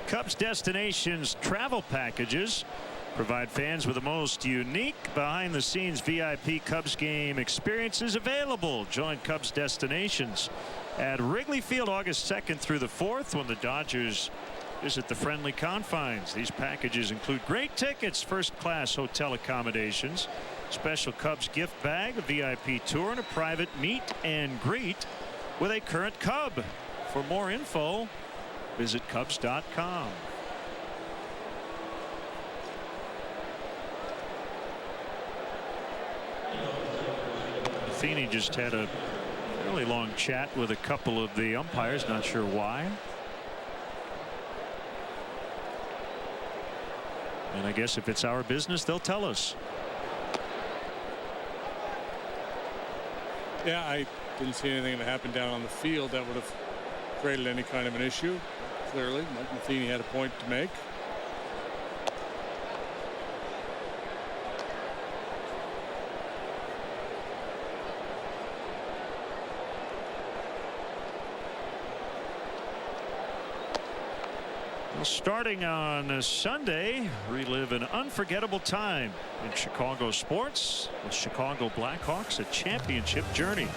Cubs Destinations travel packages provide fans with the most unique behind-the-scenes VIP Cubs game experiences available. Join Cubs Destinations at Wrigley Field August 2nd through the 4th when the Dodgers visit the friendly confines. These packages include great tickets, first-class hotel accommodations, special Cubs gift bag, a VIP tour, and a private meet and greet with a current Cub. For more info, visit Cubs.com. Matheny just had a fairly long chat with a couple of the umpires, not sure why. And I guess if it's our business, they'll tell us. Yeah, I didn't see anything that happened down on the field that would have created any kind of an issue. Clearly, Mike Matheny had a point to make. Starting on Sunday, relive an unforgettable time in Chicago sports with Chicago Blackhawks, a championship journey.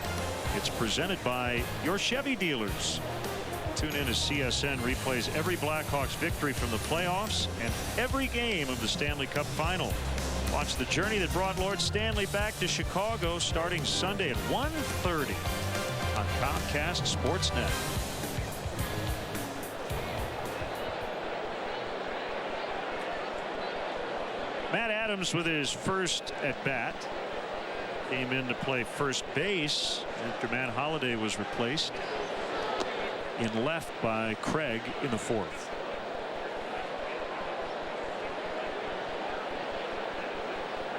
It's presented by your Chevy dealers. Tune in as CSN replays every Blackhawks victory from the playoffs and every game of the Stanley Cup final. Watch the journey that brought Lord Stanley back to Chicago starting Sunday at 1:30 on Comcast Sportsnet. Matt Adams with his first at bat came in to play first base after Matt Holliday was replaced in left by Craig in the 4th.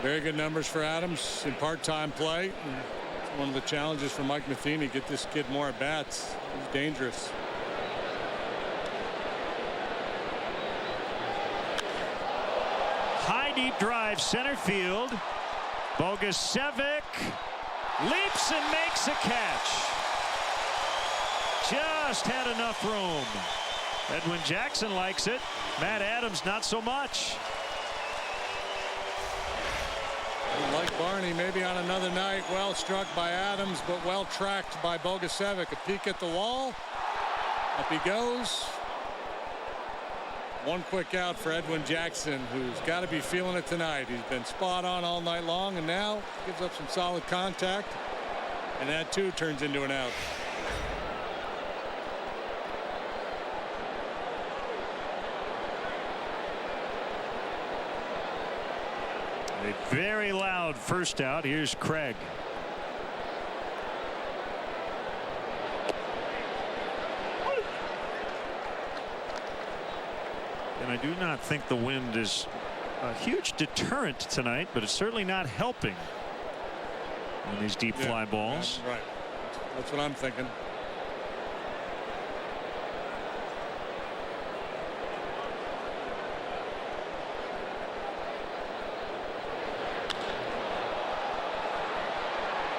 Very good numbers for Adams in part-time play. It's one of the challenges for Mike Matheny, get this kid more at bats. He's dangerous. Deep drive center field. Bogusevic leaps and makes a catch. Just had enough room. Edwin Jackson likes it. Matt Adams not so much. Like Barney, maybe on another night, well struck by Adams, but well tracked by Bogusevic. A peek at the wall. Up he goes. One quick out for Edwin Jackson, who's got to be feeling it tonight. He's been spot on all night long and now gives up some solid contact, and that too turns into an out. A very loud first out. Here's Craig. And I do not think the wind is a huge deterrent tonight, but it's certainly not helping on these deep fly balls. Right. That's what I'm thinking.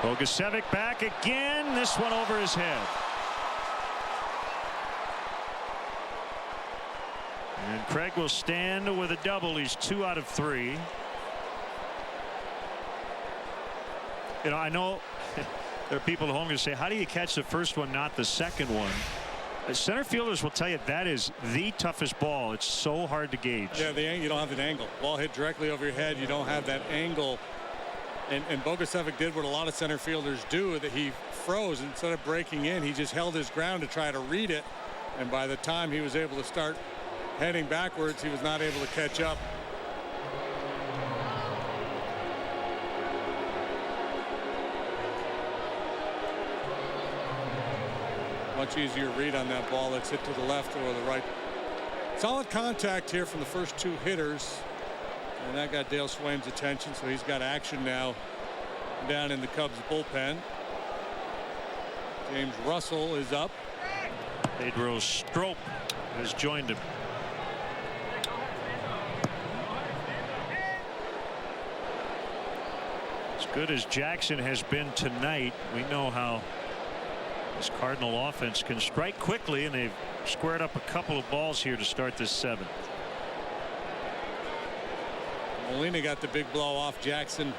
Bogusevic back again. This one over his head. And Craig will stand with a double. He's 2 out of 3. You know, I know there are people at home who say, how do you catch the first one, not the second one? Center fielders will tell you that is the toughest ball. It's so hard to gauge. Yeah, you don't have an angle. Ball hit directly over your head. You don't have that angle. And Bogusevic did what a lot of center fielders do, that he froze. Instead of breaking in, he just held his ground to try to read it. And by the time he was able to start heading backwards, he was not able to catch up. Much easier read on that ball that's hit to the left or the right. Solid contact here from the first 2 hitters. And that got Dale Swaim's attention, so he's got action now down in the Cubs bullpen. James Russell is up. Pedro Strop has joined him. As good as Jackson has been tonight, we know how This Cardinal offense can strike quickly, and they've squared up a couple of balls here to start this 7th. Molina got the big blow off Jackson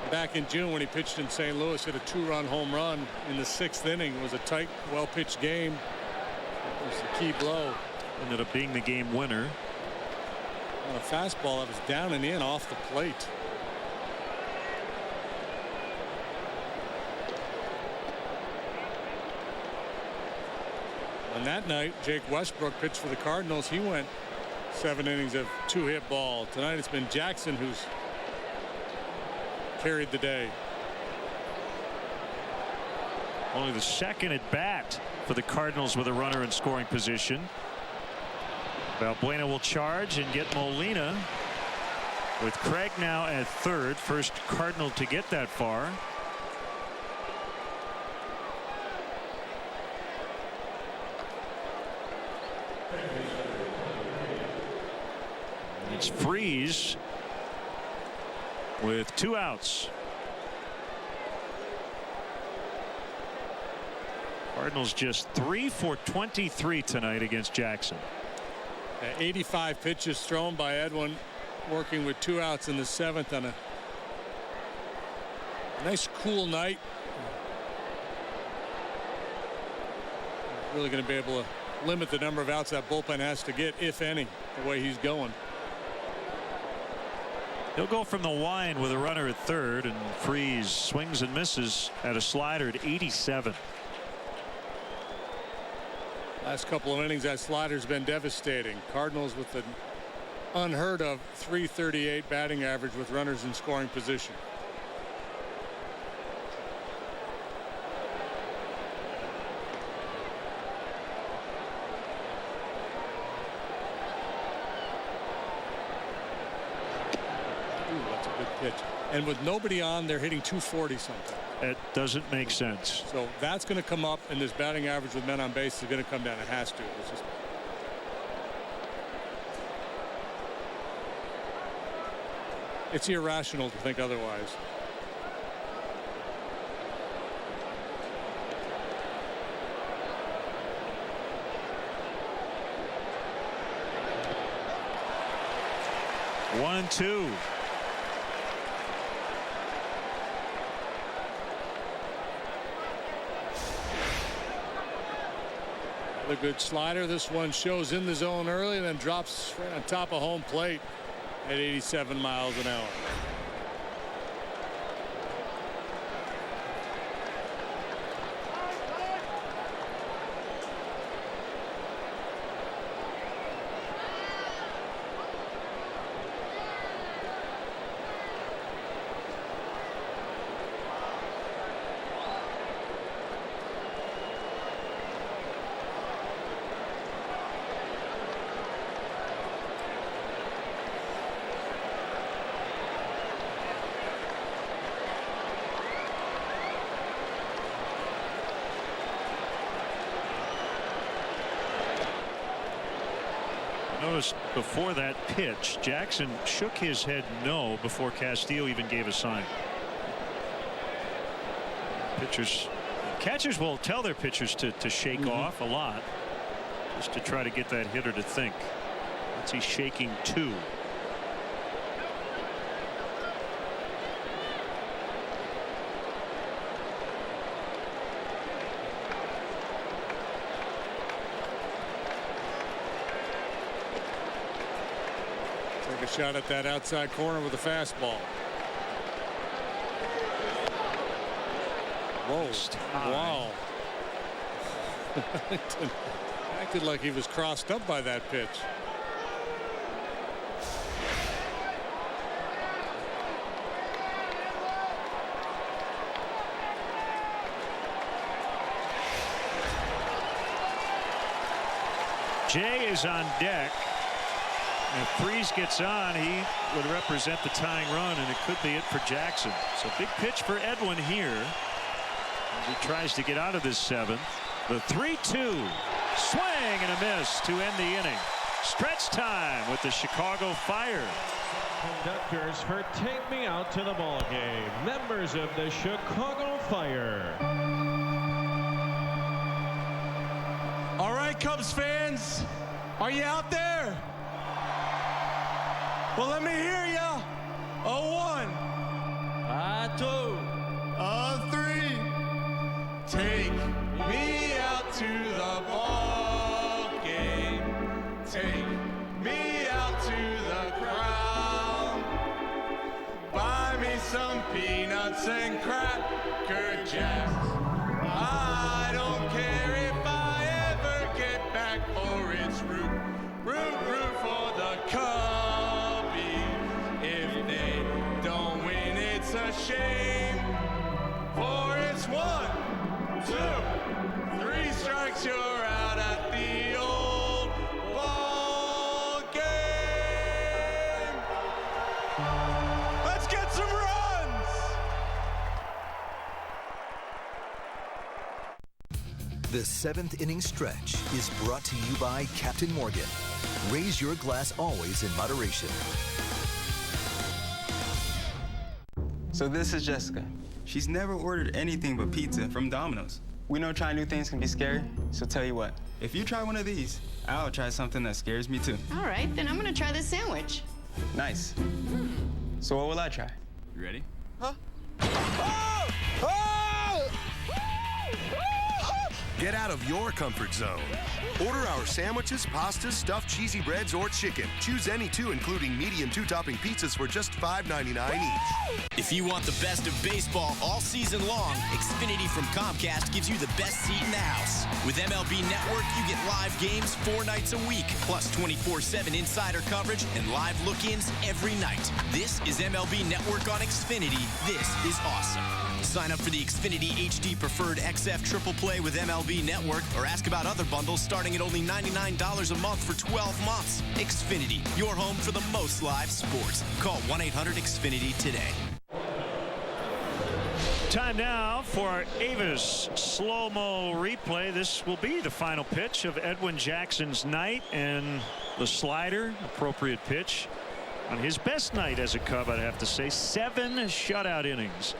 back in June when he pitched in St. Louis. Hit a 2-run home run in the 6th inning. It was a tight, well-pitched game. It was the key blow. Ended up being the game winner. On a fastball that was down and in off the plate. On that night, Jake Westbrook pitched for the Cardinals. He went 7 innings of 2-hit ball. Tonight it's been Jackson who's carried the day. Only the 2nd at bat for the Cardinals with a runner in scoring position. Valbuena will charge and get Molina, with Craig now at 3rd. First Cardinal to get that far. It's Freeze with 2 outs. Cardinals just 3 for 23 tonight against Jackson. 85 pitches thrown by Edwin, working with 2 outs in the 7th on a nice cool night. Really going to be able to limit the number of outs that bullpen has to get, if any, the way he's going. He'll go from the line with a runner at 3rd, and Freeze swings and misses at a slider at 87. Last couple of innings, that slider's been devastating. Cardinals with an unheard of .338 batting average with runners in scoring position. And with nobody on, they're hitting 240 something. It doesn't make sense. So that's going to come up, and this batting average with men on base is going to come down. It has to. It's just... It's irrational to think otherwise. One and 2. A good slider. This one shows in the zone early and then drops right on top of home plate at 87 miles an hour. Notice before that pitch, Jackson shook his head no before Castillo even gave a sign. Catchers will tell their pitchers to shake off a lot, just to try to get that hitter to think. What's he shaking to? Take a shot at that outside corner with a fastball. Whoa. Wow. Acted like he was crossed up by that pitch. Jay is on deck. If Freeze gets on, he would represent the tying run, and it could be it for Jackson. So big pitch for Edwin here as he tries to get out of this 7th. The 3-2 swing and a miss to end the inning. Stretch time with the Chicago Fire. Conductors for Take Me Out to the Ball Game. Members of the Chicago Fire. Cubs fans, are you out there? Well, let me hear ya. A 1, a 2, a 3. Take me out to the ball game. Take me out to the crowd. Buy me some peanuts and Cracker Jacks. I don't care if I ever get back, for it's root for the Cubbies. If they don't win, it's a shame, for it's 1, 2, 3 strikes, you're out at the old ball game. Let's get some runs. The 7th inning stretch is brought to you by Captain Morgan. Raise your glass always in moderation. So this is Jessica. She's never ordered anything but pizza from Domino's. We know trying new things can be scary, so tell you what, if you try one of these, I'll try something that scares me too. All right, then I'm gonna try this sandwich. Nice. So what will I try? You ready? Huh? Oh! Oh! Get out of your comfort zone. Order our sandwiches, pastas, stuffed cheesy breads, or chicken. Choose any 2, including medium 2-topping pizzas for just $5.99 each. If you want the best of baseball all season long, Xfinity from Comcast gives you the best seat in the house. With MLB Network, you get live games 4 nights a week, plus 24/7 insider coverage and live look-ins every night. This is MLB Network on Xfinity. This is awesome. Sign up for the Xfinity HD Preferred XF Triple Play with MLB Network, or ask about other bundles starting at only $99 a month for 12 months. Xfinity, your home for the most live sports. Call 1-800-XFINITY today. Time now for our Avis slow-mo replay. This will be the final pitch of Edwin Jackson's night, and the slider, appropriate pitch on his best night as a Cub, I'd have to say. 7 shutout innings.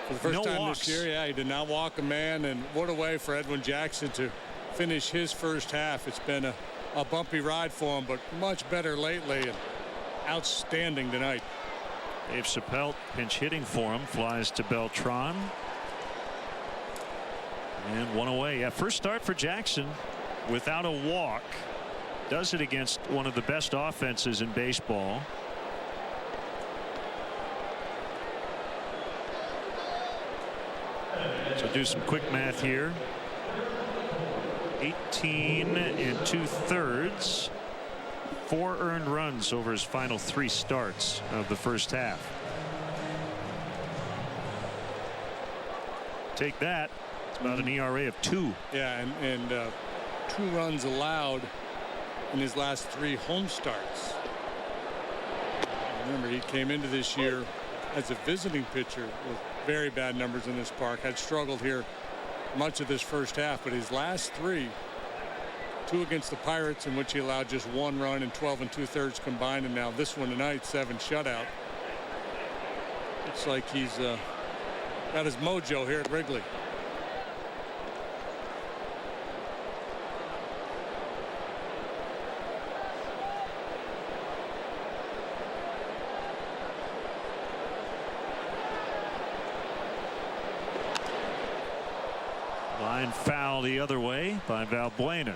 For the first No time walks. this year, yeah, he did not walk a man, and what a way for Edwin Jackson to finish his first half. It's been a bumpy ride for him, but much better lately, and outstanding tonight. Dave Chappelle pinch hitting for him, flies to Beltran. And 1 away. Yeah, first start for Jackson without a walk. Does it against one of the best offenses in baseball. So do some quick math here. 18 2/3. 4 earned runs over his final 3 starts of the first half. Take that. It's about an ERA of 2. Yeah, and 2 runs allowed in his last 3 home starts. Remember, he came into this year as a visiting pitcher with very bad numbers in this park. Had struggled here much of this first half, but his last 3, 2 against the Pirates, in which he allowed just 1 run in 12 2/3 combined, and now this one tonight, 7 shutout. Looks like he's got his mojo here at Wrigley. Line foul the other way by Valbuena.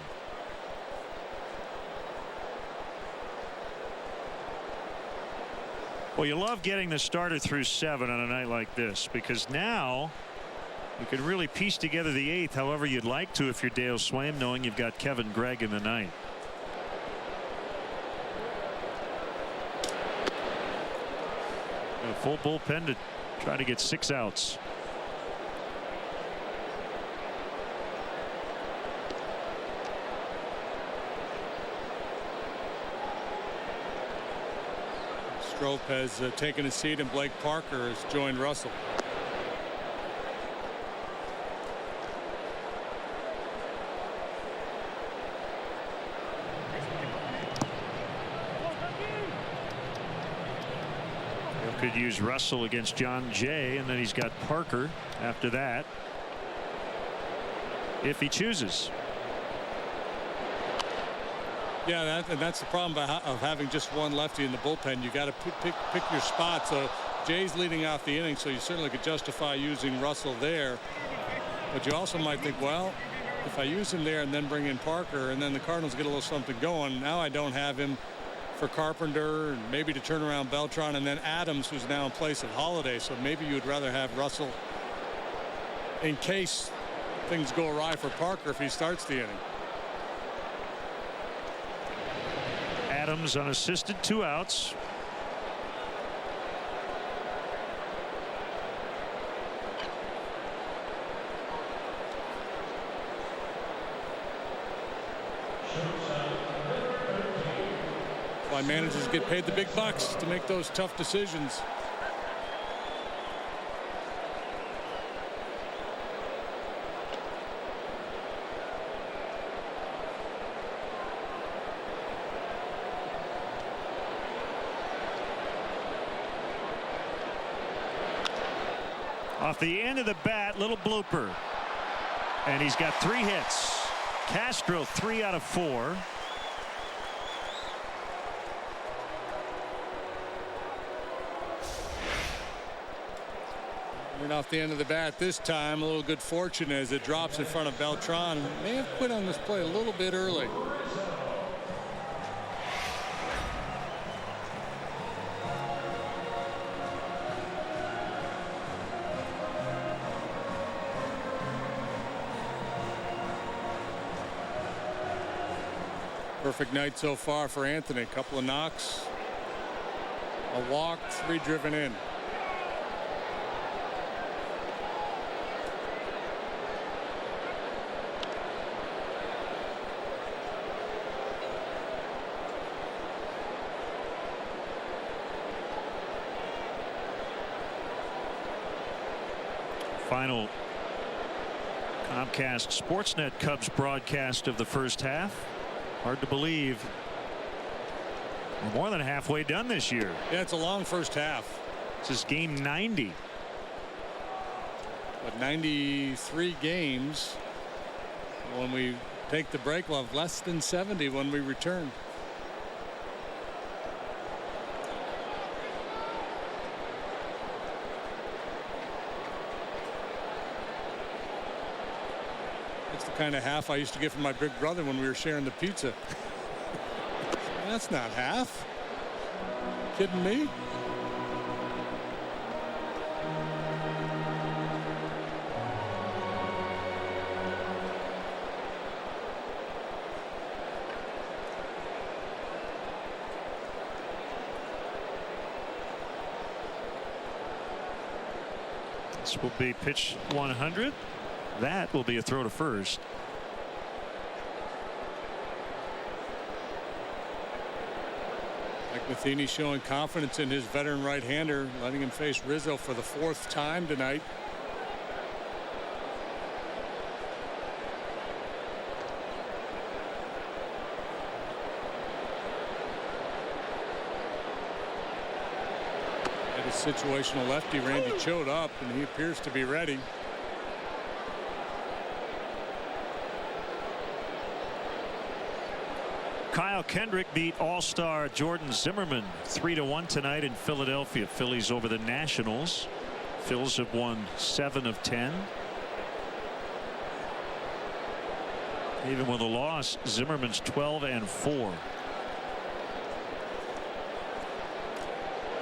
Well, you love getting the starter through 7 on a night like this, because now you can really piece together the 8th however you'd like to if you're Dale Swaim, knowing you've got Kevin Gregg in the ninth. A full bullpen to try to get 6 outs. Strop has taken a seat, and Blake Parker has joined Russell. He could use Russell against John Jay, and then he's got Parker after that, if he chooses. Yeah, that's the problem of having just one lefty in the bullpen. You got to pick your spot. So Jay's leading off the inning, so you certainly could justify using Russell there. But you also might think, well, if I use him there and then bring in Parker and then the Cardinals get a little something going, now I don't have him for Carpenter and maybe to turn around Beltran and then Adams, who's now in place of Holiday. So maybe you would rather have Russell in case things go awry for Parker if he starts the inning. Adams unassisted, 2 outs. Why managers get paid the big bucks to make those tough decisions. Off the end of the bat, little blooper. And he's got 3 hits. Castro 3 out of 4. And off the end of the bat this time, a little good fortune as it drops in front of Beltran. May have quit on this play a little bit early. Perfect night so far for Anthony. A couple of knocks, a walk, 3 driven in. Final Comcast Sportsnet Cubs broadcast of the first half. Hard to believe we're more than halfway done this year. Yeah, it's a long first half. This is game 90. But 93 games. When we take the break, we'll have less than 70 when we return. The kind of half I used to get from my big brother when we were sharing the pizza. That's not half. Kidding me? This will be pitch 100. That will be a throw to first. Mike Matheny showing confidence in his veteran right-hander, letting him face Rizzo for the 4th time tonight. And a situational lefty, Randy Choate up, and he appears to be ready. Kyle Kendrick beat all-star Jordan Zimmerman 3-1 tonight in Philadelphia. Phillies over the Nationals. Phils have won 7 of 10. Even with a loss, Zimmerman's 12-4.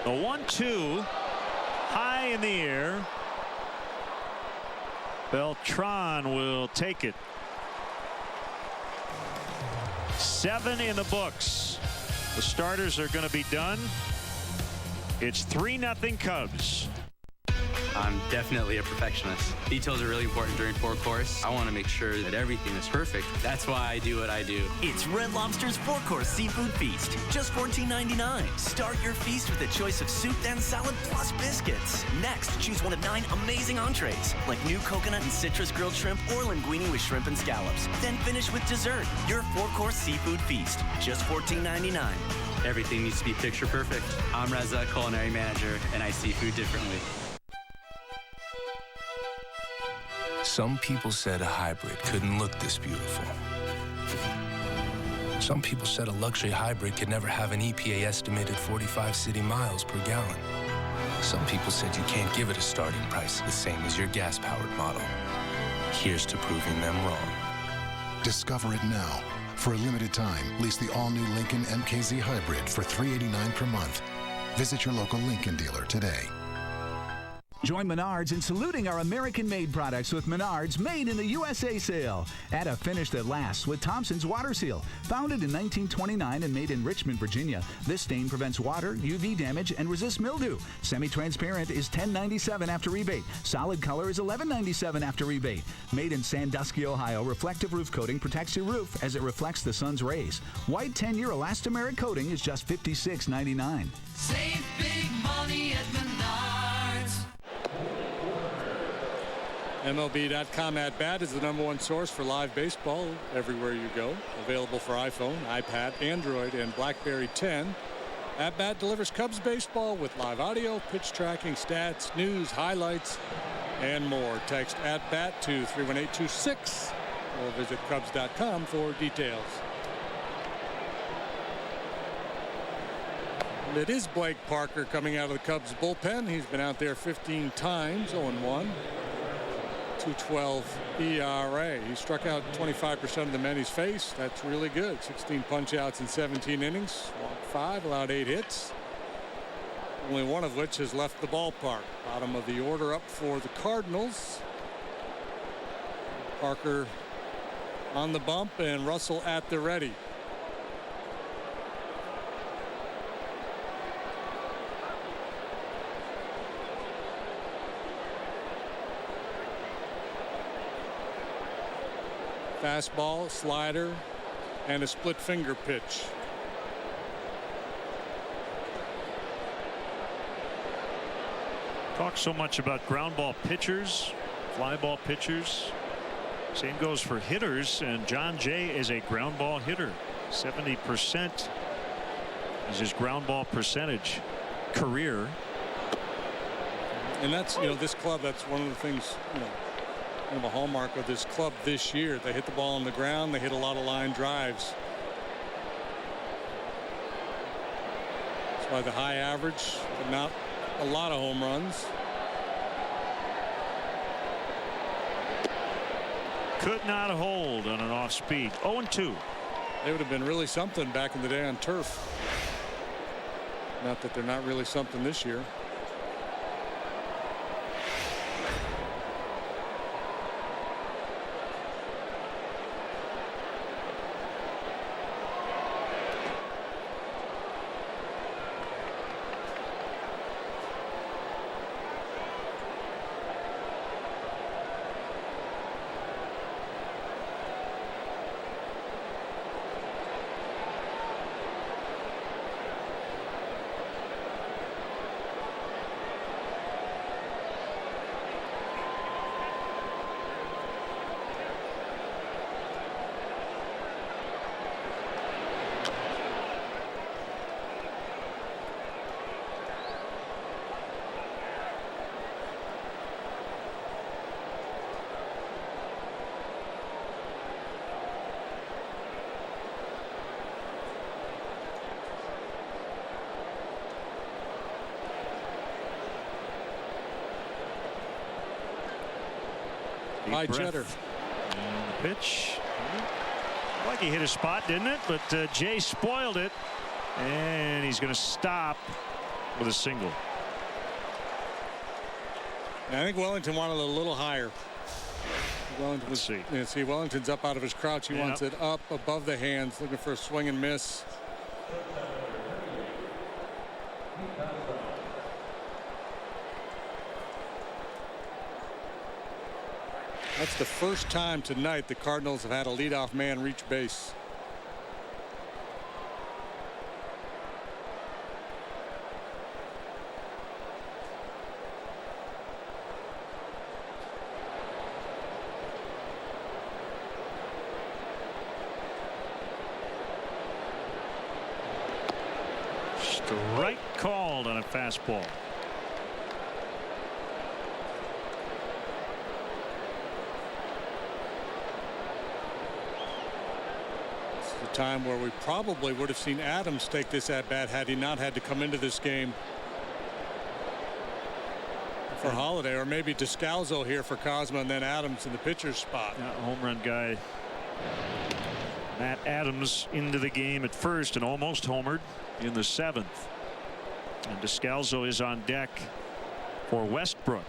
The 1-2 high in the air. Beltran will take it. 7 in the books. The starters are going to be done. It's 3-0 Cubs. I'm definitely a perfectionist. Details are really important during 4-course. I want to make sure that everything is perfect. That's why I do what I do. It's Red Lobster's 4-course seafood feast. Just $14.99. Start your feast with a choice of soup and salad plus biscuits. Next, choose one of 9 amazing entrees, like new coconut and citrus grilled shrimp or linguine with shrimp and scallops. Then finish with dessert. Your 4-course seafood feast. Just $14.99. Everything needs to be picture perfect. I'm Reza, culinary manager, and I see food differently. Some people said a hybrid couldn't look this beautiful. Some people said a luxury hybrid could never have an EPA estimated 45 city miles per gallon. Some people said you can't give it a starting price the same as your gas-powered model. Here's to proving them wrong. Discover it now. For a limited time, lease the all-new Lincoln MKZ Hybrid for $389 per month. Visit your local Lincoln dealer today. Join Menards in saluting our American-made products with Menards Made in the USA sale. Add a finish that lasts with Thompson's Water Seal. Founded in 1929 and made in Richmond, Virginia, this stain prevents water, UV damage, and resists mildew. Semi-transparent is $10.97 after rebate. Solid color is $11.97 after rebate. Made in Sandusky, Ohio, reflective roof coating protects your roof as it reflects the sun's rays. White 10-year elastomeric coating is just $56.99. Save big money at Menards. MLB.com at bat is the #1 source for live baseball everywhere you go. Available for iPhone, iPad, Android, and BlackBerry 10. At Bat delivers Cubs baseball with live audio, pitch tracking, stats, news, highlights, and more. Text at bat to 31826 or visit Cubs.com for details. It is Blake Parker coming out of the Cubs bullpen. He's been out there 15 times, 0-1. 2.12 ERA. He struck out 25% of the men he's faced. That's really good. 16 punch-outs in 17 innings. Walked 5, allowed 8 hits. Only one of which has left the ballpark. Bottom of the order up for the Cardinals. Parker on the bump and Russell at the ready. Fastball, slider, and a split finger pitch. Talk so much about ground ball pitchers, fly ball pitchers. Same goes for hitters, and John Jay is a ground ball hitter. 70% is his ground ball percentage career. And that's, this club, that's one of the things, kind of a hallmark of this club this year. They hit the ball on the ground. They hit a lot of line drives. That's why the high average, but not a lot of home runs. Could not hold on an off speed. 0-2. They would have been really something back in the day on turf. Not that they're not really something this year. High cheddar. And the pitch. Like he hit a spot, didn't it? But Jay spoiled it. And he's going to stop with a single. I think Wellington wanted it a little higher. Wellington, let's see. See, Wellington's up out of his crouch. He wants it up above the hands, looking for a swing and miss. That's the first time tonight the Cardinals have had a leadoff man reach base. Strike called on a fastball. time where we probably would have seen Adams take this at bat had he not had to come into this game for Holiday, or maybe Descalzo here for Cosma and then Adams in the pitcher's spot. Home run guy Matt Adams into the game at first and almost homered in the 7th. And Descalzo is on deck for Westbrook.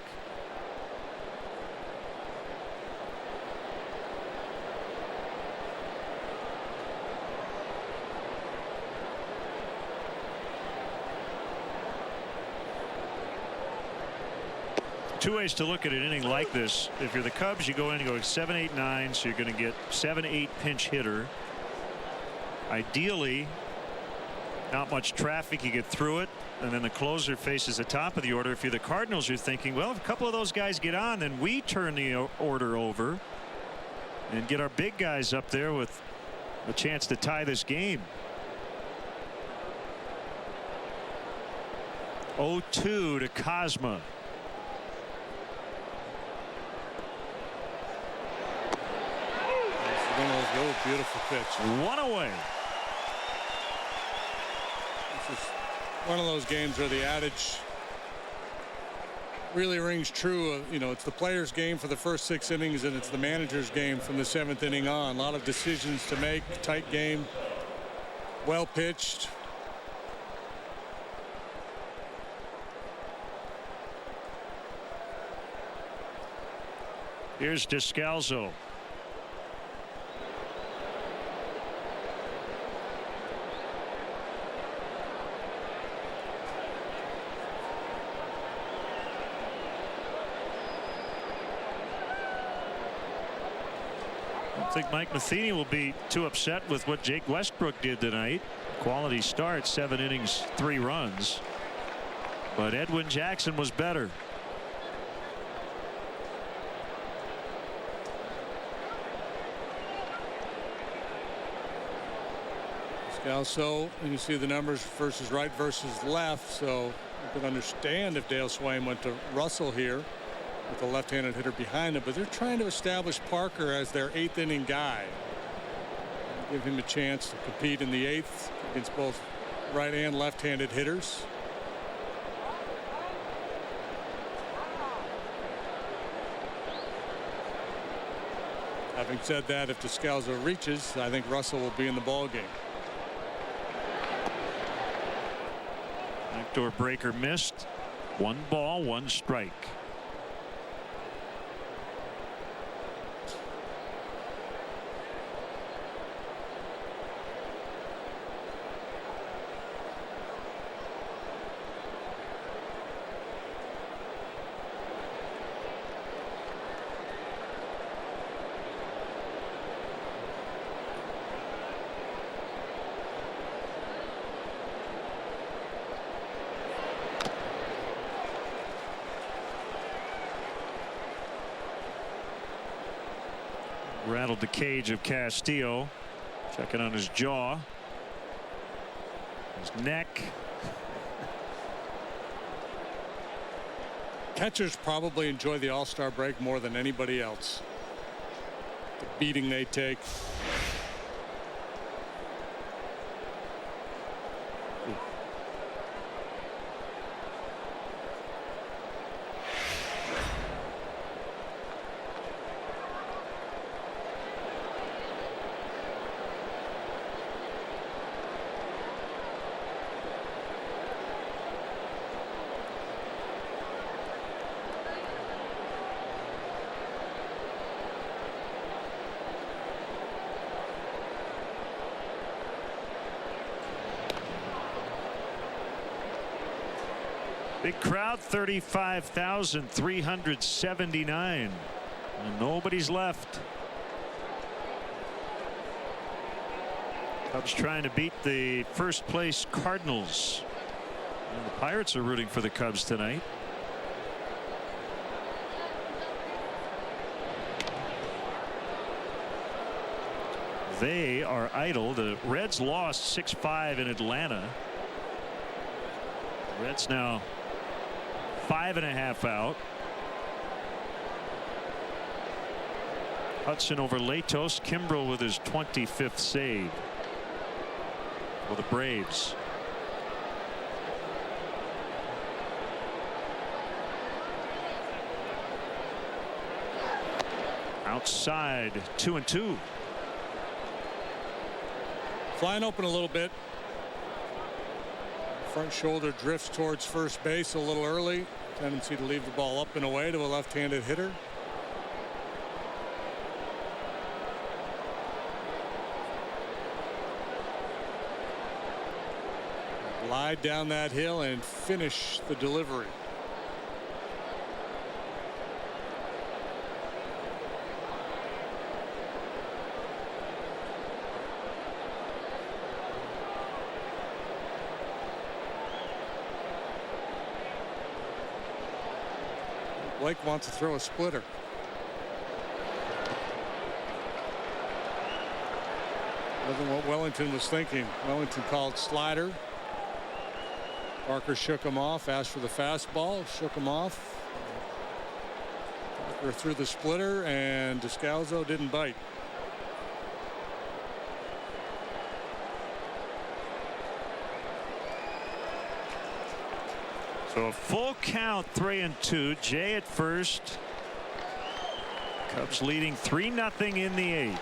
Two ways to look at an inning like this. If you're the Cubs, you go in and go 7, 8, 9, so you're going to get 7, 8 pinch hitter. Ideally, not much traffic, you get through it, and then the closer faces the top of the order. If you're the Cardinals, you're thinking, well, if a couple of those guys get on, then we turn the order over and get our big guys up there with a chance to tie this game. 0-2 to Cosma. Really beautiful pitch. One away. This is one of those games where the adage really rings true. You know, it's the player's game for the first 6 innings, and it's the manager's game from the 7th inning on. A lot of decisions to make. Tight game. Well pitched. Here's Descalzo. I think Mike Matheny will be too upset with what Jake Westbrook did tonight. Quality start, 7 innings, 3 runs. But Edwin Jackson was better. Descalzo, and you see the numbers versus right versus left, so you can understand if Dale Swain went to Russell here with a left-handed hitter behind him, but they're trying to establish Parker as their 8th inning guy. Give him a chance to compete in the 8th against both right and left-handed hitters. Having said that, if Descalzo reaches, I think Russell will be in the ball game. Backdoor breaker missed. 1 ball, 1 strike. Rattled the cage of Castillo. Checking on his jaw. His neck. Catchers probably enjoy the All-Star break more than anybody else. The beating they take. Big crowd, 35,379. And nobody's left. Cubs trying to beat the first place Cardinals. And the Pirates are rooting for the Cubs tonight. They are idle. The Reds lost 6-5 in Atlanta. Reds now 5.5 out. Hudson over Latos. Kimbrel with his 25th save. for the Braves. Outside, 2-2. Flying open a little bit. Front shoulder drifts towards first base a little early. Tendency to leave the ball up and away to a left-handed hitter. Glide down that hill and finish the delivery. Blake wants to throw a splitter. Wasn't what Wellington was thinking. Wellington called slider. Parker shook him off, asked for the fastball, shook him off. Parker threw the splitter, and Descalzo didn't bite. So a full count, 3-2. Jay at first. Cubs leading 3-0 in the 8th.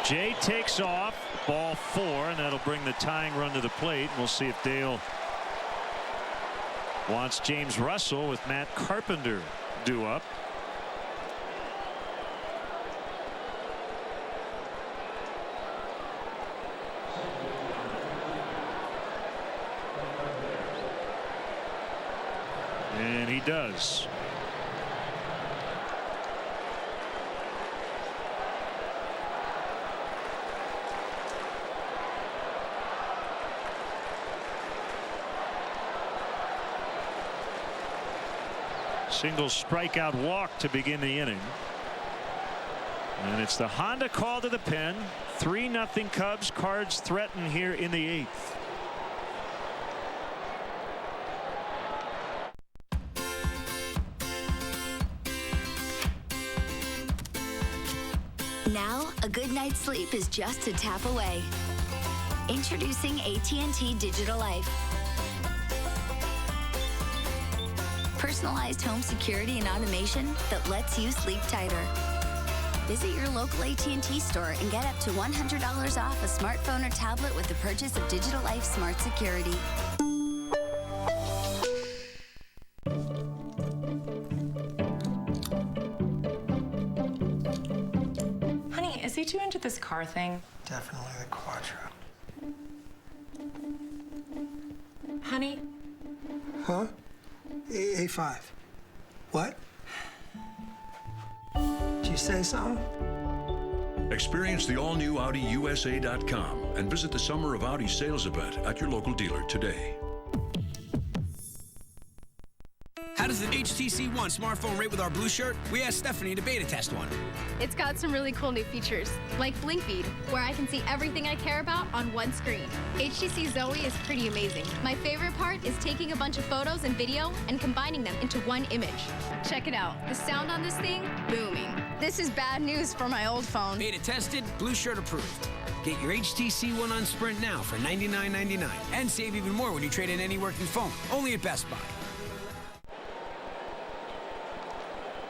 Jay takes off, ball 4, and that'll bring the tying run to the plate. We'll see if Dale wants James Russell with Matt Carpenter due up. And he does. Single strikeout walk to begin the inning. And it's the Honda call to the pen. 3-0 Cubs. Cards threaten here in the 8th. Now, a good night's sleep is just a tap away. Introducing AT&T Digital Life. Personalized home security and automation that lets you sleep tighter. Visit your local AT&T store and get up to $100 off a smartphone or tablet with the purchase of Digital Life Smart Security. Honey, is he too into this car thing? Definitely the Quattro. Honey? Huh? A5. What? Did you say something? Experience the all-new AudiUSA.com and visit the Summer of Audi sales event at your local dealer today. How does the HTC One smartphone rate with our blue shirt? We asked Stephanie to beta test one. It's got some really cool new features, like Blink Feed, where I can see everything I care about on one screen. HTC Zoe is pretty amazing. My favorite part is taking a bunch of photos and video and combining them into one image. Check it out. The sound on this thing, booming. This is bad news for my old phone. Beta tested, blue shirt approved. Get your HTC One on Sprint now for $99.99 and save even more when you trade in any working phone. Only at Best Buy.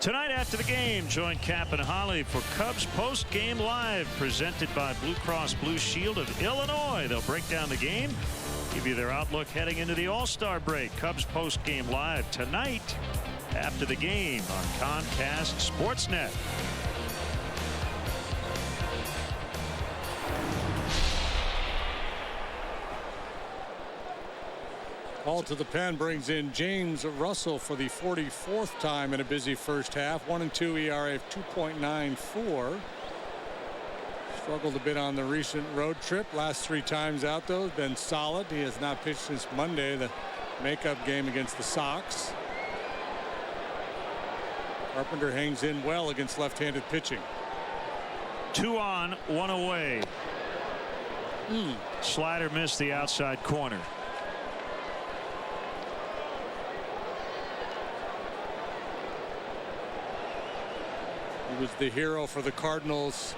Tonight after the game, join Cap and Holly for Cubs Post-Game Live, presented by Blue Cross Blue Shield of Illinois. They'll break down the game, give you their outlook heading into the All-Star break. Cubs Post-Game Live tonight after the game on Comcast Sportsnet. Call to the pen brings in James Russell for the 44th time in a busy first half. 1-2 ERA of 2.94. Struggled a bit on the recent road trip. Last 3 times out, though, has been solid. He has not pitched since Monday, the makeup game against the Sox. Carpenter hangs in well against left-handed pitching. 2 on, 1 away. Slider missed the outside corner. He was the hero for the Cardinals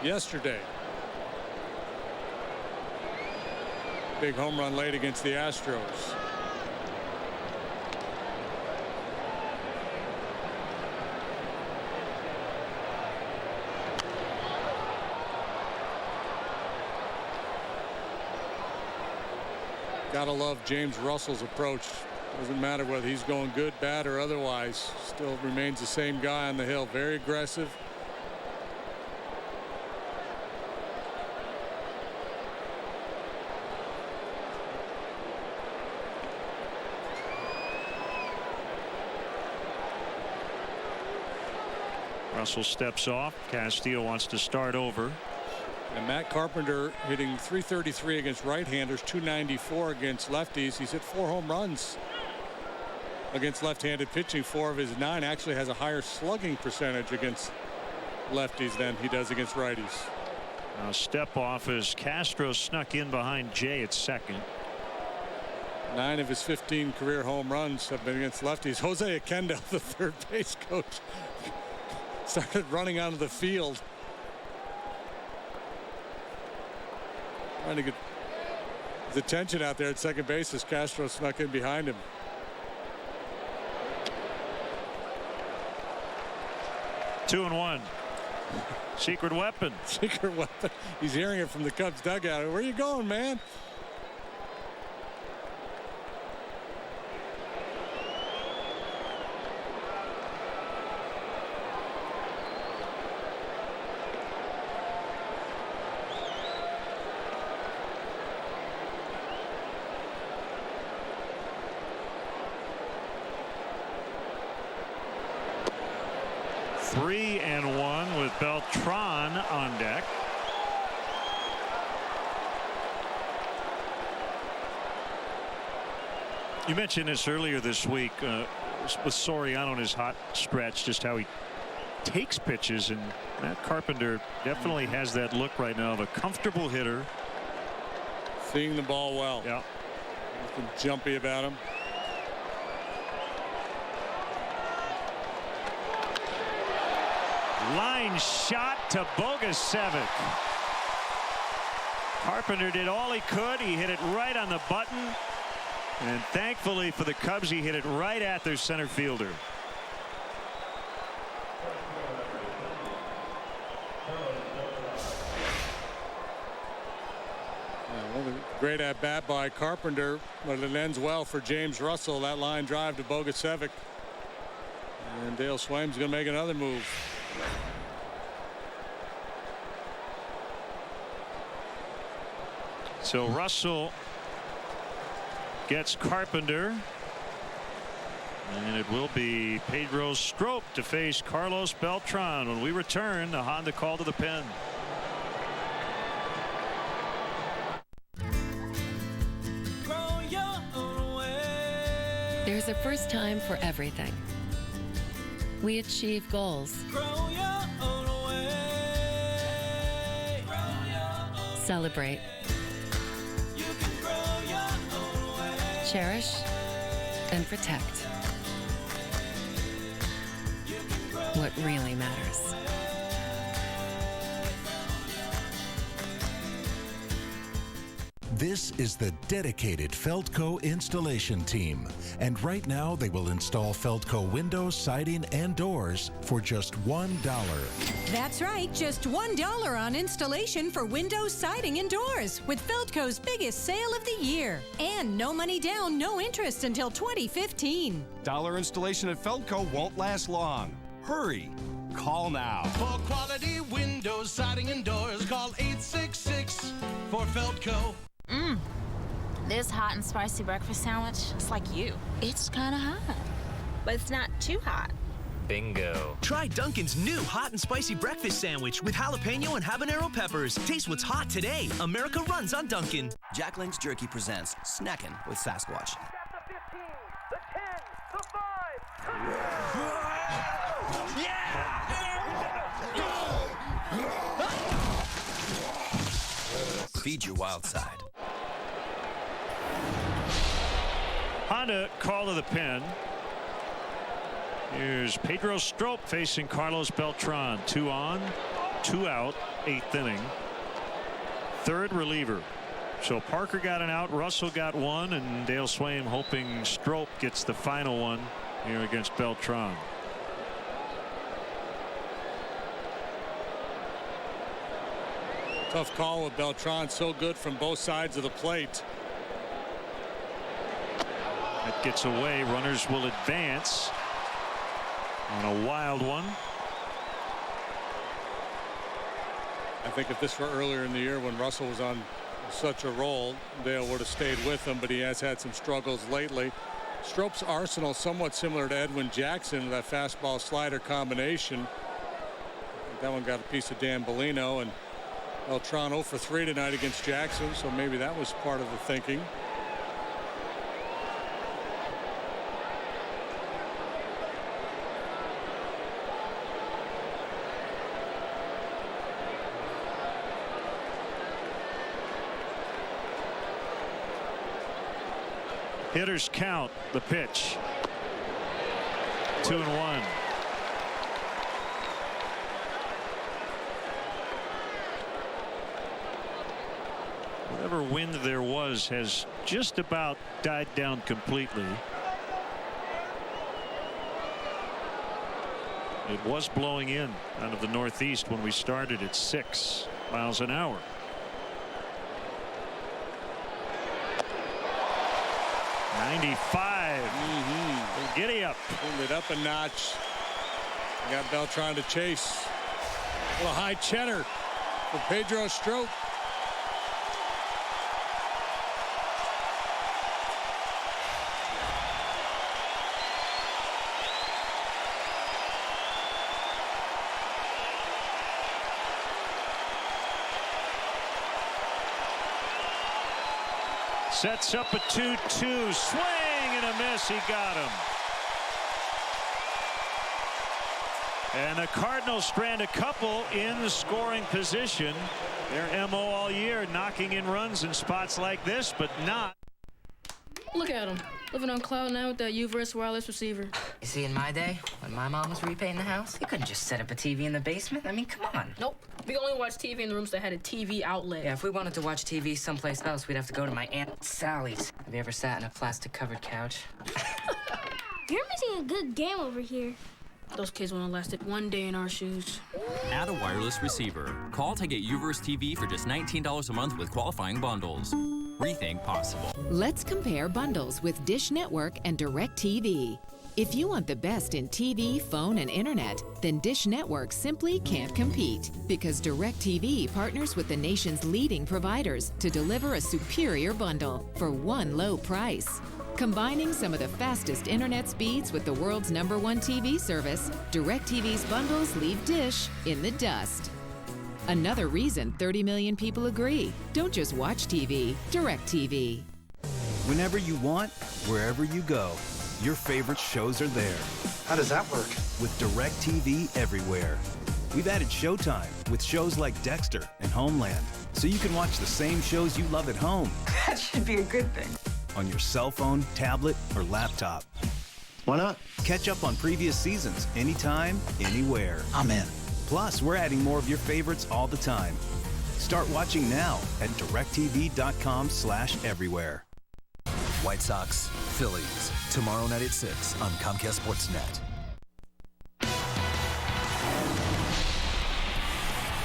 yesterday. Big home run late against the Astros. Gotta love James Russell's approach. Doesn't matter whether he's going good, bad, or otherwise. Still remains the same guy on the hill. Very aggressive. Russell steps off. Castillo wants to start over. And Matt Carpenter hitting .333 against right-handers, .294 against lefties. He's hit 4 home runs against left-handed pitching. 4 of his 9 actually has a higher slugging percentage against lefties than he does against righties. Now step off as Castro snuck in behind Jay at second. 9 of his 15 career home runs have been against lefties. Jose Akenda, the third base coach, started running onto the field, trying to get his attention out there at second base as Castro snuck in behind him. Two and one. Secret weapon. Secret weapon. He's hearing it from the Cubs dugout. Where are you going, man? Three and one with Beltran on deck. You mentioned this earlier this week with Soriano in his hot stretch, just how he takes pitches, and Matt Carpenter definitely has that look right now of a comfortable hitter. Seeing the ball well. Yeah. Nothing jumpy about him. Line shot to Bogusevic. Carpenter did all he could. He hit it right on the button. And thankfully for the Cubs, he hit it right at their center fielder. Great at bat by Carpenter, but it ends well for James Russell. That line drive to Bogusevic. And Dale Swaim's going to make another move. So Russell gets Carpenter, and it will be Pedro Strop to face Carlos Beltran when we return. The Honda call to the pen. There's a first time for everything. We achieve goals. Celebrate. Cherish and protect what really matters. This is the dedicated Feldco installation team, and right now they will install Feldco windows, siding, and doors for just $1. That's right, just $1 on installation for windows, siding, and doors with Feldco's biggest sale of the year. And no money down, no interest until 2015. Dollar installation at Feldco won't last long. Hurry. Call now. For quality windows, siding, and doors, call 866 for Feldco. This hot and spicy breakfast sandwich, it's like you. It's kind of hot, but it's not too hot. Bingo. Try Dunkin's new hot and spicy breakfast sandwich with jalapeno and habanero peppers. Taste what's hot today. America runs on Dunkin'. Jack Link's Jerky presents Snackin' with Sasquatch. Feed your wild side. Honda call to the pen. Here's Pedro Strop facing Carlos Beltran. 2 on, 2 out, 8th inning. Third reliever. So Parker got an out, Russell got 1, and Dale Swaim hoping Strop gets the final one here against Beltran. Tough call with Beltran. So good from both sides of the plate. That gets away. Runners will advance on a wild one. I think if this were earlier in the year when Russell was on such a roll, Dale would have stayed with him, but he has had some struggles lately. Strop's arsenal somewhat similar to Edwin Jackson, that fastball slider combination. That one got a piece of Dan Bellino, and Beltran 0 for 3 tonight against Jackson, so maybe that was part of the thinking. Hitters count. The pitch. 2-1. Whatever wind there was has just about died down completely. It was blowing in out of the northeast when we started at 6 miles an hour. Giddy up. Pulled it up a notch. Got Beltran to chase. A little high cheddar for Pedro Strop. Sets up a 2-2 swing and a miss. He got him. And the Cardinals strand a couple in the scoring position. Their MO all year, knocking in runs in spots like this, but not. Look at him, living on cloud nine with that U-verse wireless receiver. You see, in my day, when my mom was repainting the house, you couldn't just set up a TV in the basement. I mean, come on. Nope. We only watch TV in the rooms that had a TV outlet. Yeah, if we wanted to watch TV someplace else, we'd have to go to my Aunt Sally's. Have you ever sat in a plastic-covered couch? You're missing a good game over here. Those kids wouldn't have lasted one day in our shoes. Add a wireless receiver. Call to get U-verse TV for just $19 a month with qualifying bundles. Rethink possible. Let's compare bundles with Dish Network and DirecTV. If you want the best in TV, phone, and internet, then Dish Network simply can't compete because DirecTV partners with the nation's leading providers to deliver a superior bundle for one low price. Combining some of the fastest internet speeds with the world's #1 TV service, DirecTV's bundles leave Dish in the dust. Another reason 30 million people agree. Don't just watch TV, DirecTV. Whenever you want, wherever you go, your favorite shows are there. How does that work? With DirecTV Everywhere. We've added Showtime with shows like Dexter and Homeland, so you can watch the same shows you love at home. That should be a good thing. On your cell phone, tablet, or laptop. Why not? Catch up on previous seasons anytime, anywhere. I'm in. Plus, we're adding more of your favorites all the time. Start watching now at directv.com/everywhere. White Sox, Phillies, tomorrow night at 6 on Comcast Sportsnet.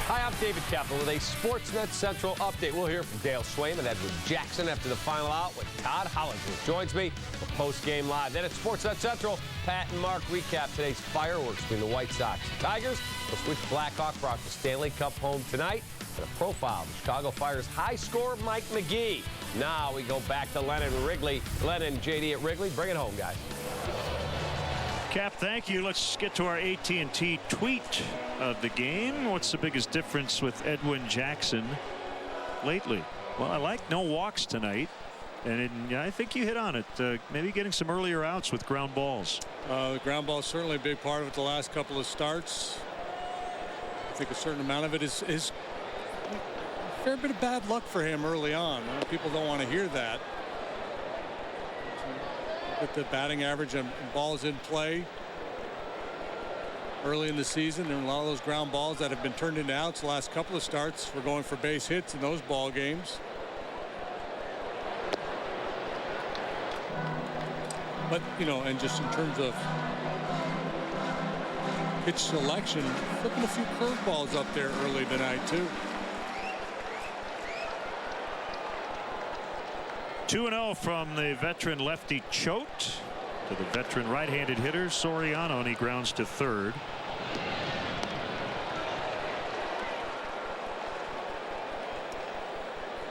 Hi, I'm David Kaplan with a Sportsnet Central update. We'll hear from Dale Swaim and Edwin Jackson after the final out with Todd Hollinger joins me for post-game live. Then at Sportsnet Central, Pat and Mark recap today's fireworks between the White Sox and Tigers. The Switch Blackhawk brought the Stanley Cup home tonight. And a profile of Chicago Fire's high scorer Mike McGee. Now we go back to Lennon Wrigley. Lennon, JD at Wrigley. Bring it home, guys. Cap, thank you. Let's get to our AT&T tweet of the game. What's the biggest difference with Edwin Jackson lately? Well, I like no walks tonight. And I think you hit on it. Maybe getting some earlier outs with ground balls. The ground ball is certainly a big part of it the last couple of starts. I think a certain amount of it is a fair bit of bad luck for him early on. People don't want to hear that. But the batting average and balls in play early in the season. There are a lot of those ground balls that have been turned into outs the last couple of starts. We're going for base hits in those ball games. But, you know, and just in terms of pitch selection, flipping a few curveballs up there early tonight, too. 2-0 from the veteran lefty Choate to the veteran right-handed hitter Soriano, and he grounds to third.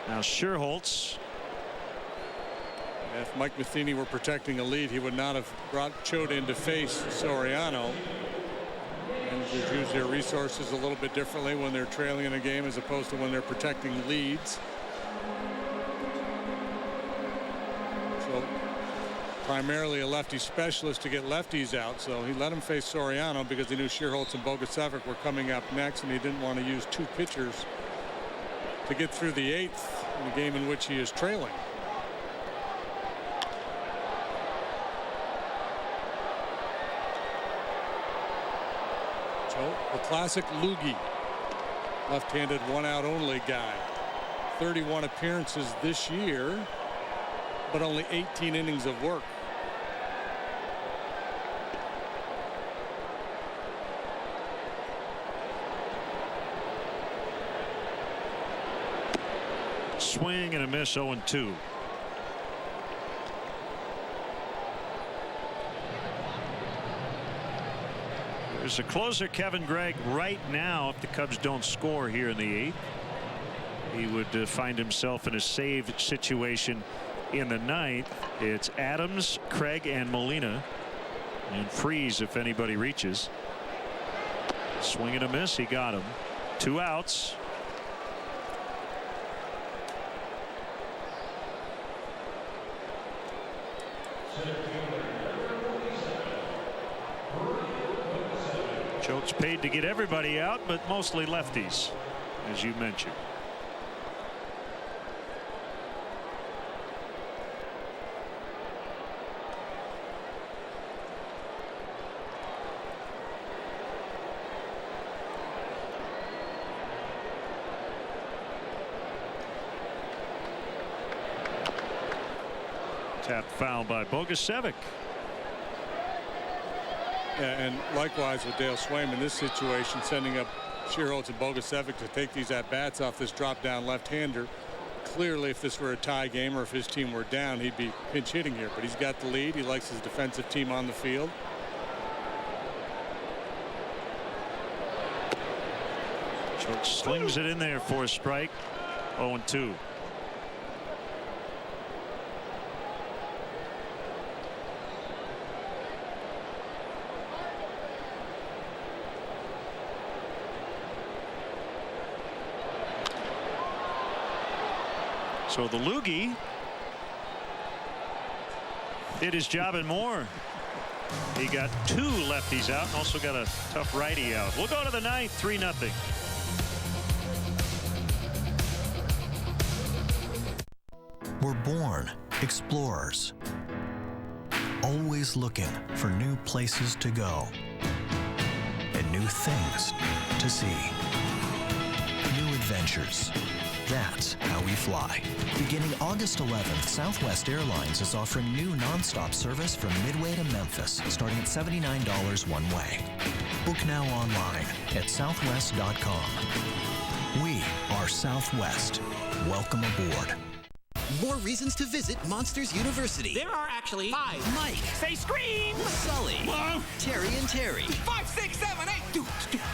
Now Scherholtz. If Mike Matheny were protecting a lead, he would not have brought Choate in to face Soriano. Managers use their resources a little bit differently when they're trailing in a game as opposed to when they're protecting leads. So primarily a lefty specialist to get lefties out, so he let him face Soriano because he knew Scherholtz and Bogusevic were coming up next, and he didn't want to use two pitchers to get through the eighth in a game in which he is trailing. The classic loogie, left-handed one-out only guy. 31 appearances this year, but only 18 innings of work. Swing and a miss, 0-2. There's a closer, Kevin Gregg, right now. If the Cubs don't score here in the eighth, he would find himself in a save situation in the ninth. It's Adams, Craig, and Molina, and Freeze if anybody reaches. Swing and a miss. He got him. 2 outs. Choate's paid to get everybody out, but mostly lefties, as you mentioned. Tap foul by Bogusevic. Yeah, and likewise with Dale Swayman in this situation, sending up Scherholtz and Bogusevic to take these at-bats off this drop-down left-hander. Clearly, if this were a tie game or if his team were down, he'd be pinch hitting here. But he's got the lead. He likes his defensive team on the field. Choate slings it in there for a strike. 0-2. So the loogie did his job and more. He got 2 lefties out and also got a tough righty out. We'll go to the ninth, 3-0. We're born explorers, always looking for new places to go and new things to see. New adventures. That's how we fly. Beginning August 11th, Southwest Airlines is offering new nonstop service from Midway to Memphis, starting at $79 one way. Book now online at southwest.com. We are Southwest. Welcome aboard. More reasons to visit Monsters University. There are actually 5. Mike. Say scream! Sully. Whoa. Terry and Terry. 5, 6, 7, 8.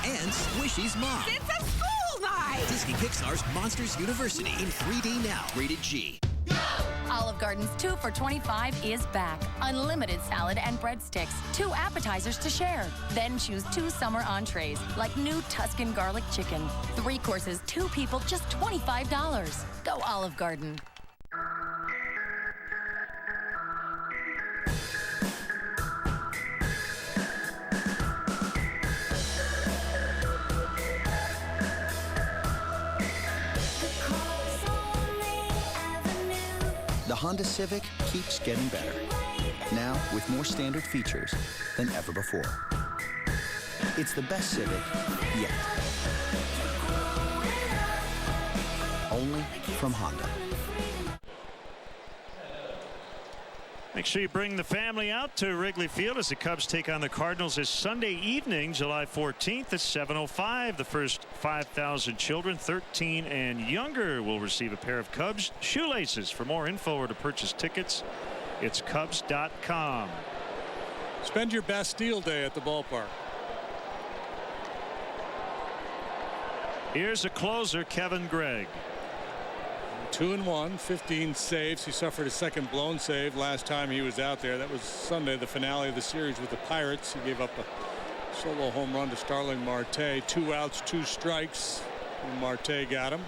And Squishy's mom. It's a school night! Disney Pixar's Monsters University in 3D now. Rated G. Olive Garden's 2 for $25 is back. Unlimited salad and breadsticks. 2 appetizers to share. Then choose 2 summer entrees, like new Tuscan garlic chicken. 3 courses, 2 people, just $25. Go Olive Garden. The Honda Civic keeps getting better. Now with more standard features than ever before. It's the best Civic yet. Only from Honda. Make sure you bring the family out to Wrigley Field as the Cubs take on the Cardinals this Sunday evening, July 14th at 7:05. The first 5,000 children 13 and younger will receive a pair of Cubs shoelaces. For more info or to purchase tickets, it's Cubs.com. Spend your Bastille Day at the ballpark. Here's a closer, Kevin Gregg. 2-1, 15 saves. He suffered a second blown save last time he was out there. That was Sunday, the finale of the series with the Pirates. He gave up a solo home run to Starling Marte. 2 outs, 2 strikes. And Marte got him.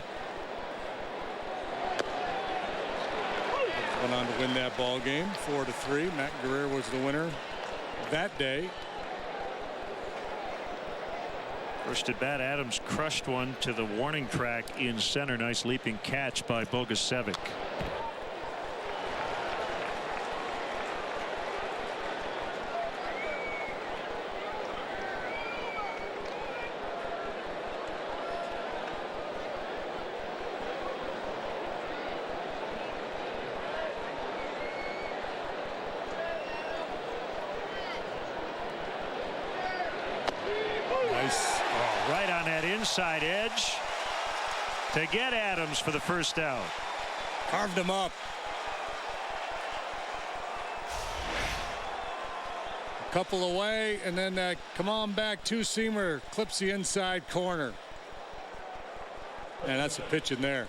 Went on to win that ball game 4-3. Matt Guerrero was the winner that day. First at bat, Adams crushed one to the warning track in center. Nice leaping catch by Bogusevic. Right on that inside edge to get Adams for the first out. Carved him up. A couple away, and then that come on back two-seamer clips the inside corner. And that's a pitch in there.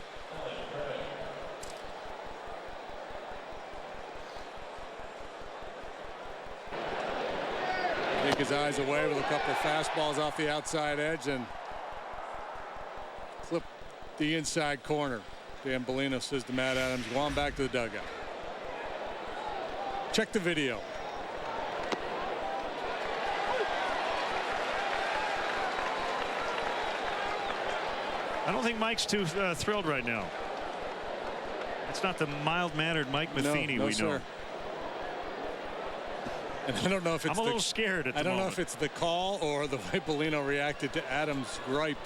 Take his eyes away with a couple of fastballs off the outside edge and clip the inside corner. Dan Bellino says to Matt Adams, go on back to the dugout. Check the video. I don't think Mike's too thrilled right now. It's not the mild-mannered Mike Matheny we know. And I don't know if it's I'm a little scared at the I don't moment. know if it's the call or the way Bellino reacted to Adams' gripe.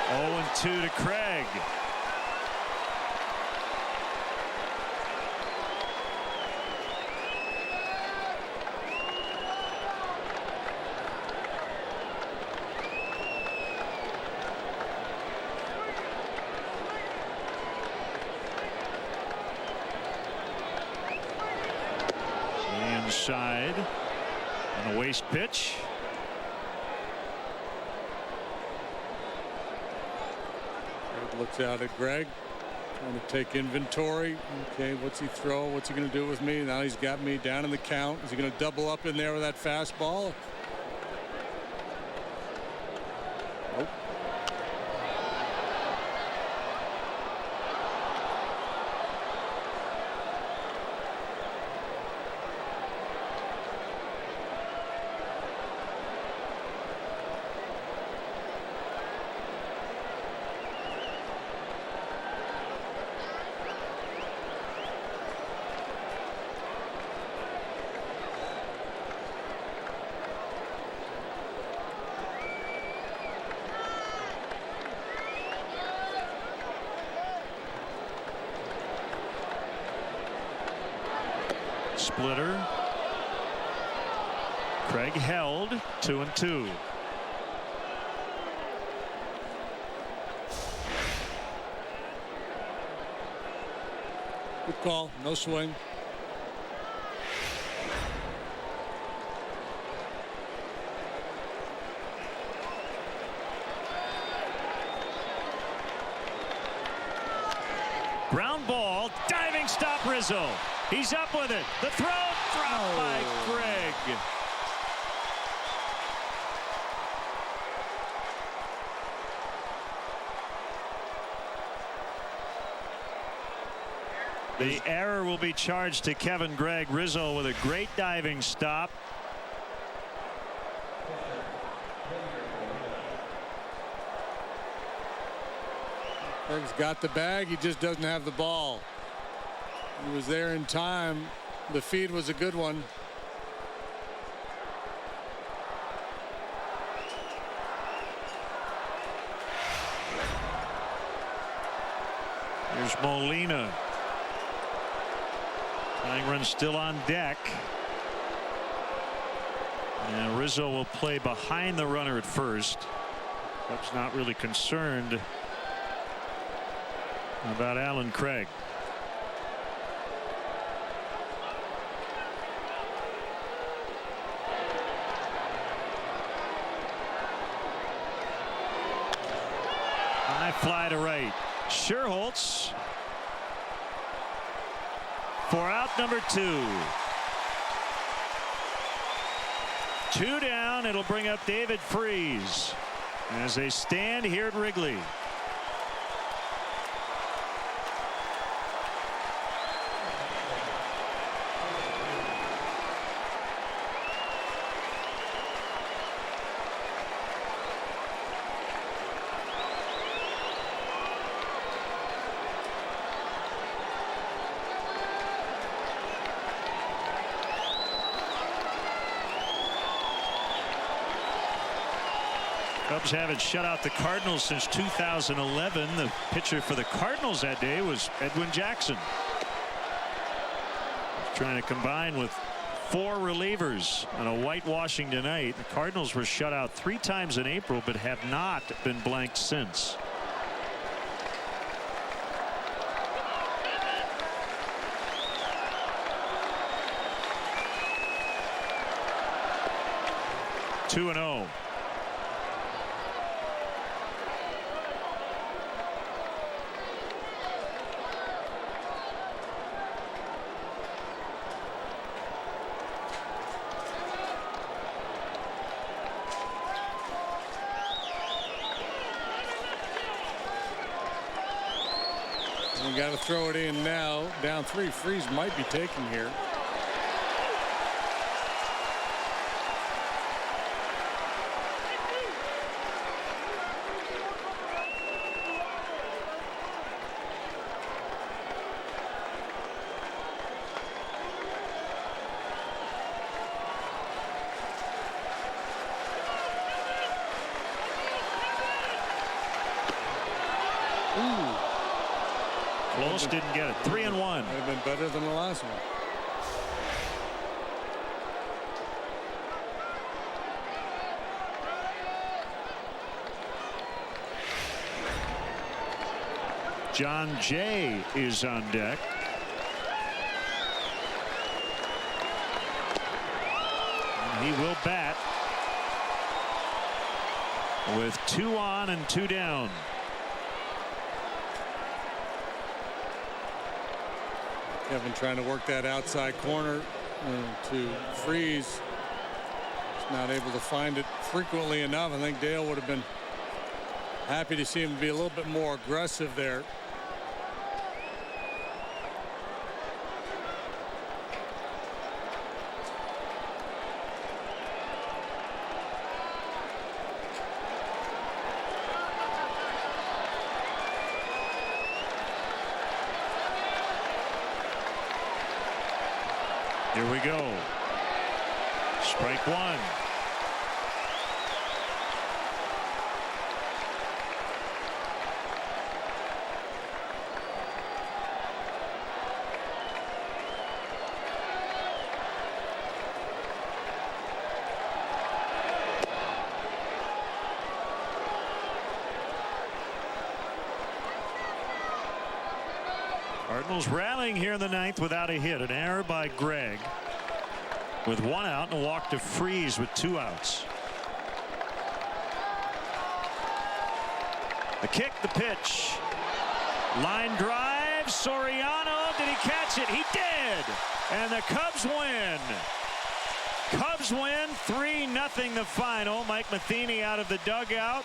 0-2 to Craig. Inside on a waste pitch. Greg looks out at Greg, trying to take inventory. Okay, what's he throw? What's he going to do with me? Now he's got me down in the count. Is he going to double up in there with that fastball? Nope. Splitter. Craig held 2-2. Good call. No swing. Ground ball. Diving stop Rizzo. He's up with it. The throw dropped by Craig. The error will be charged to Kevin Gregg. Rizzo with a great diving stop. Gregg's got the bag. He just doesn't have the ball. He was there in time. The feed was a good one. Here's Molina. Tying run still on deck. And Rizzo will play behind the runner at first. Cubs not really concerned about Alan Craig. High fly to right. Scherholtz for out number 2. 2 down. It'll bring up David Freese as they stand here at Wrigley. Cubs haven't shut out the Cardinals since 2011. The pitcher for the Cardinals that day was Edwin Jackson. Trying to combine with 4 relievers on a whitewashing tonight. The Cardinals were shut out 3 times in April, but have not been blanked since. Two and 0. You got to throw it in now. Down 3. Freese might be taking here. Close, didn't get it. 3 and 1. Might have been better than the last one. John Jay is on deck. And he will bat with 2 on and 2 down. Kevin trying to work that outside corner to Freese. He's not able to find it frequently enough. I think Dale would have been happy to see him be a little bit more aggressive there. Here we go. Strike 1. Cardinals rallying here in the 9th without a hit. An error by Gregg with 1 out and a walk to Freese with 2 outs. The kick, the pitch. Line drive. Soriano. Did he catch it? He did. And the Cubs win. Cubs win 3-0 the final. Mike Matheny out of the dugout.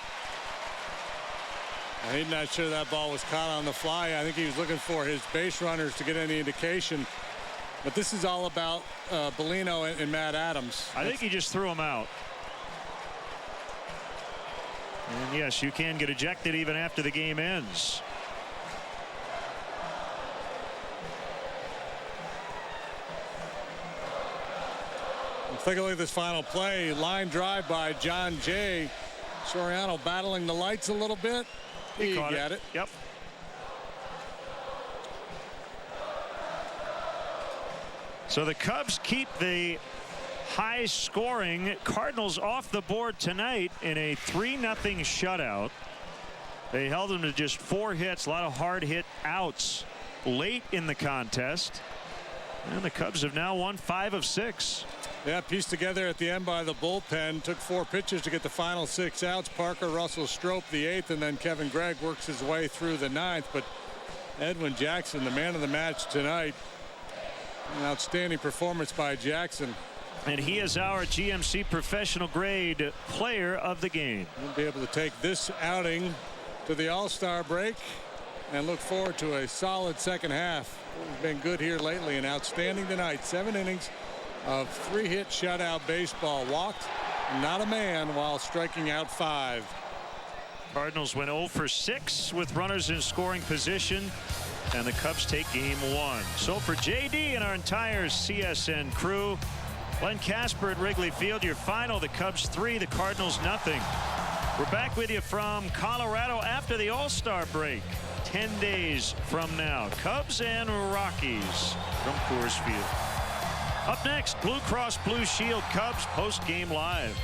He's not sure that ball was caught on the fly. I think he was looking for his base runners to get any indication. But this is all about Bellino and Matt Adams. I think he just threw him out. And yes, you can get ejected even after the game ends. Let's take a look at this final play. Line drive by John Jay. Soriano battling the lights a little bit. He got it. Yep. So the Cubs keep the high-scoring Cardinals off the board tonight in a 3-0 shutout. They held them to just 4 hits, a lot of hard hit outs late in the contest. And the Cubs have now won 5 of 6. Yeah, pieced together at the end by the bullpen. Took 4 pitches to get the final 6 outs. Parker Russell Strope the 8th, and then Kevin Gregg works his way through the 9th. But Edwin Jackson, the man of the match tonight. An outstanding performance by Jackson. And he is our GMC professional grade player of the game. We'll be able to take this outing to the All-Star break and look forward to a solid second half. He's been good here lately and outstanding tonight. 7 innings of 3-hit shutout baseball. Walked not a man while striking out 5. Cardinals went 0 for 6 with runners in scoring position, and the Cubs take game 1. So for JD and our entire CSN crew, Len Casper at Wrigley Field, your final, the Cubs 3, the Cardinals 0. We're back with you from Colorado after the All-Star break. 10 days from now, Cubs and Rockies from Coors Field. Up next, Blue Cross Blue Shield Cubs post-game live.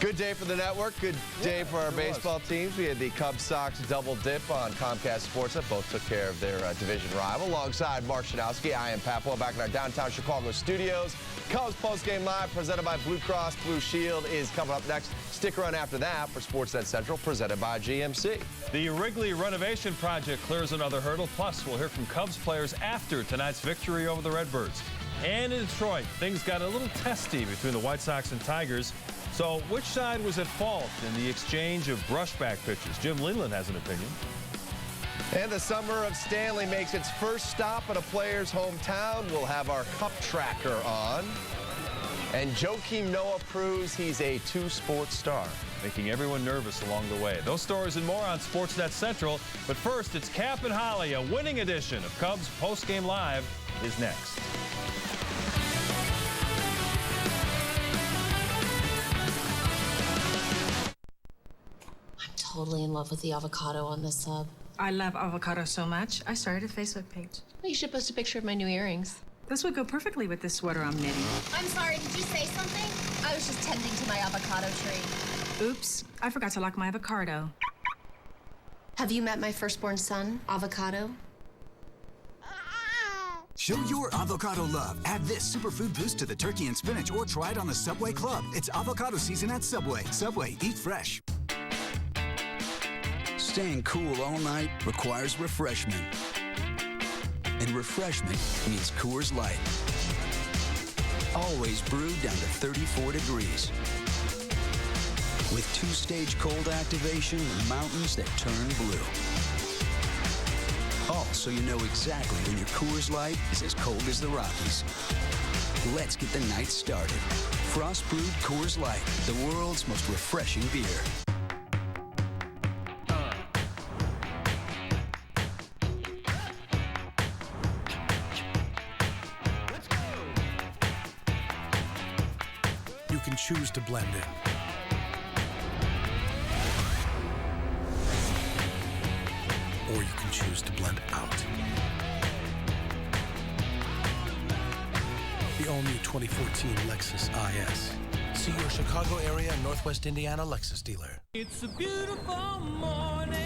Good day for the network. Good day for our baseball teams. We had the Cubs-Sox double dip on Comcast Sportsnet. Both took care of their division rival. Alongside Mark Shanowski, I am Papola back in our downtown Chicago studios. Cubs postgame live presented by Blue Cross Blue Shield is coming up next. Stick around after that for Sportsnet Central presented by GMC. The Wrigley renovation project clears another hurdle. Plus, we'll hear from Cubs players after tonight's victory over the Redbirds. And in Detroit, things got a little testy between the White Sox and Tigers. So which side was at fault in the exchange of brushback pitches? Jim Leland has an opinion. And the Summer of Stanley makes its first stop at a player's hometown. We'll have our Cup tracker on. And Joakim Noah proves he's a 2-sport star. Making everyone nervous along the way. Those stories and more on Sportsnet Central. But first, it's Cap and Holly. A winning edition of Cubs Postgame Live is next. Totally in love with the avocado on this sub. I love avocado so much, I started a Facebook page. Well, you should post a picture of my new earrings. This would go perfectly with this sweater I'm knitting. I'm sorry, did you say something? I was just tending to my avocado tree. Oops, I forgot to lock my avocado. Have you met my firstborn son, Avocado? Show your avocado love. Add this superfood boost to the turkey and spinach or try it on the Subway Club. It's avocado season at Subway. Subway, eat fresh. Staying cool all night requires refreshment. And refreshment means Coors Light. Always brewed down to 34 degrees. With 2-stage cold activation and mountains that turn blue. All so you know exactly when your Coors Light is as cold as the Rockies. Let's get the night started. Frost-brewed Coors Light, the world's most refreshing beer. You can choose to blend in. Or you can choose to blend out. The all-new 2014 Lexus IS. See your Chicago area and Northwest Indiana Lexus dealer. It's a beautiful morning.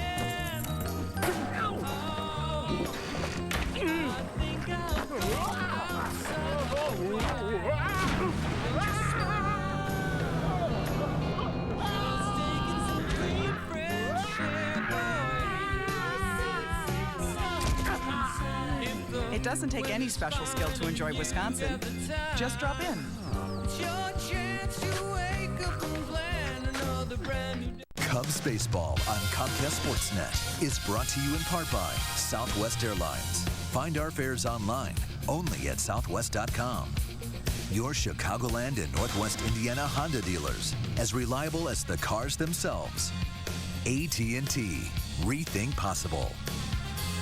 It doesn't take any special skill to enjoy Wisconsin. Just drop in. Cubs baseball on Comcast Sportsnet is brought to you in part by Southwest Airlines. Find our fares online, only at southwest.com. Your Chicagoland and Northwest Indiana Honda dealers, as reliable as the cars themselves. AT&T, rethink possible.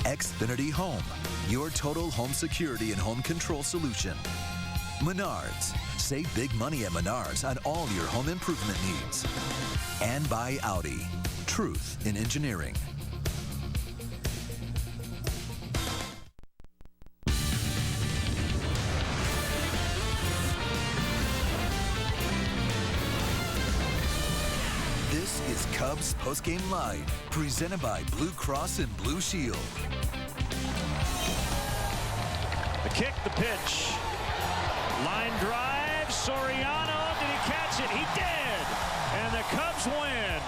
Xfinity Home, your total home security and home control solution. Menards. Save big money at Menards on all your home improvement needs. And by Audi. Truth in engineering. This is Cubs Postgame Live, presented by Blue Cross and Blue Shield. The kick, the pitch. Line drive, Soriano, did he catch it? He did! And the Cubs win.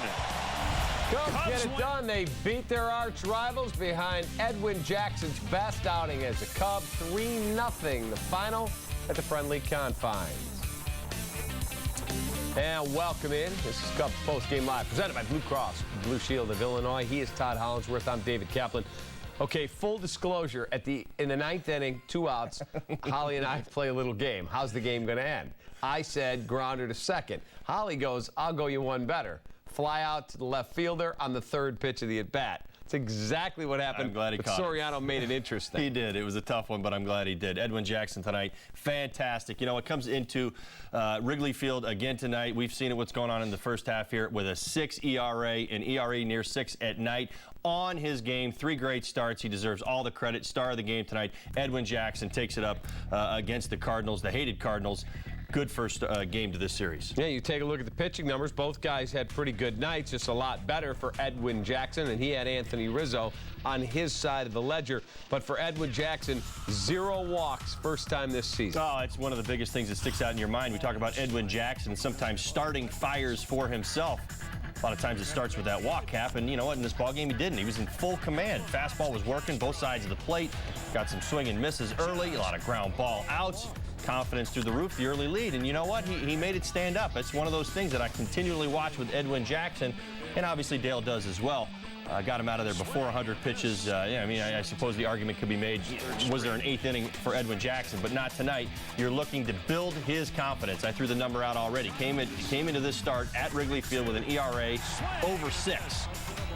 Cubs get it done. They beat their arch rivals behind Edwin Jackson's best outing as a Cub. 3-0, the final at the friendly confines. And welcome in. This is Cubs Post Game Live, presented by Blue Cross Blue Shield of Illinois. He is Todd Hollingsworth. I'm David Kaplan. Okay, full disclosure, in the ninth inning, 2 outs, Holly and I play a little game. How's the game going to end? I said grounder to second. Holly goes, I'll go you one better. Fly out to the left fielder on the 3rd pitch of the at-bat. It's exactly what happened. I'm glad he but caught Soriano made it interesting. He did. It was a tough one, but I'm glad he did. Edwin Jackson tonight, fantastic. You know, it comes into Wrigley Field again tonight. We've seen it, what's going on in the first half here with a 6 ERA, an ERA near 6 at night. On his game, 3 great starts. He deserves all the credit. Star of the game tonight, Edwin Jackson takes it up against the Cardinals, the hated Cardinals. Good first game to this series. Yeah, you take a look at the pitching numbers. Both guys had pretty good nights, just a lot better for Edwin Jackson, and he had Anthony Rizzo on his side of the ledger. But for Edwin Jackson, 0 walks first time this season. Oh, it's one of the biggest things that sticks out in your mind. We talk about Edwin Jackson sometimes starting fires for himself. A lot of times it starts with that walk, Cap, and you know what? In this ballgame, he didn't. He was in full command. Fastball was working both sides of the plate. Got some swing and misses early, a lot of ground ball outs. Confidence through the roof, the early lead. And you know what? He made it stand up. It's one of those things that I continually watch with Edwin Jackson, and obviously Dale does as well. Got him out of there before 100 pitches. Yeah, I mean, I suppose the argument could be made, was there an 8th inning for Edwin Jackson? But not tonight. You're looking to build his confidence. I threw the number out already. Came into this start at Wrigley Field with an ERA over 6.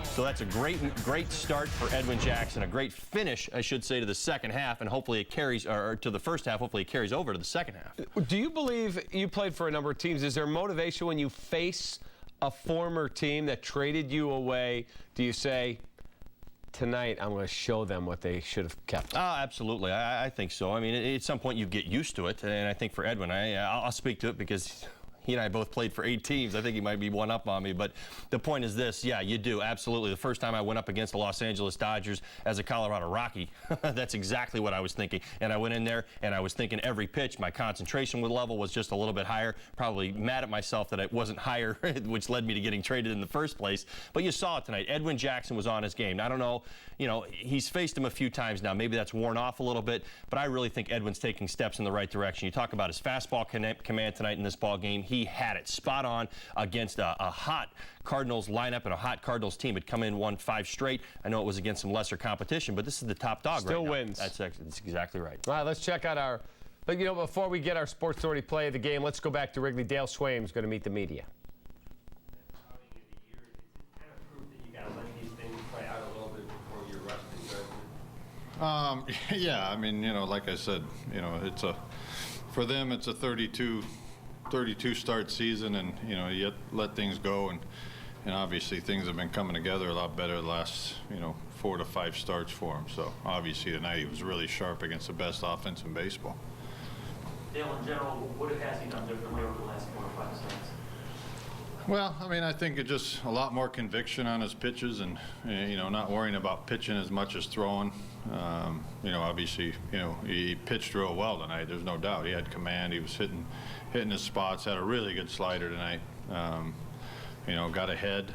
So that's a great start for Edwin Jackson, a great finish, I should say, to the second half, and hopefully it carries, or to the first half, hopefully it carries over to the second half. Do you believe, you played for a number of teams, is there motivation when you face a former team that traded you away? Do you say, tonight I'm going to show them what they should have kept? Oh, absolutely. I think so. I mean, at some point you get used to it, and I think for Edwin, I'll speak to it because he and I both played for 8 teams. I think he might be one up on me, but the point is this. Yeah, you do, absolutely. The first time I went up against the Los Angeles Dodgers as a Colorado Rocky, that's exactly what I was thinking. And I went in there and I was thinking every pitch, my concentration level was just a little bit higher. Probably mad at myself that it wasn't higher, which led me to getting traded in the first place. But you saw it tonight. Edwin Jackson was on his game. I don't know, you know, he's faced him a few times now. Maybe that's worn off a little bit, but I really think Edwin's taking steps in the right direction. You talk about his fastball command tonight in this ball game. He had it spot on against a hot Cardinals lineup, and a hot Cardinals team had come in, won 5 straight. I know it was against some lesser competition, but this is the top dog Still right now. wins. That's exactly right. All right, let's check out our, you know, before we get our Sports Authority play of the game, let's go back to Wrigley. Dale Swaim's going to meet the media. Yeah, I mean, you know, like I said, you know, for them it's a 32 start season, and you know, you let things go, and obviously things have been coming together a lot better the last, you know, 4 to 5 starts for him. So obviously tonight he was really sharp against the best offense in baseball. Dale, in general, what has he done differently over the last 4 or 5 starts? Well, I mean, I think it's just a lot more conviction on his pitches, and you know, not worrying about pitching as much as throwing. You know, obviously, you know, he pitched real well tonight. There's no doubt. He had command. He was hitting his spots. Had a really good slider tonight. You know, got ahead.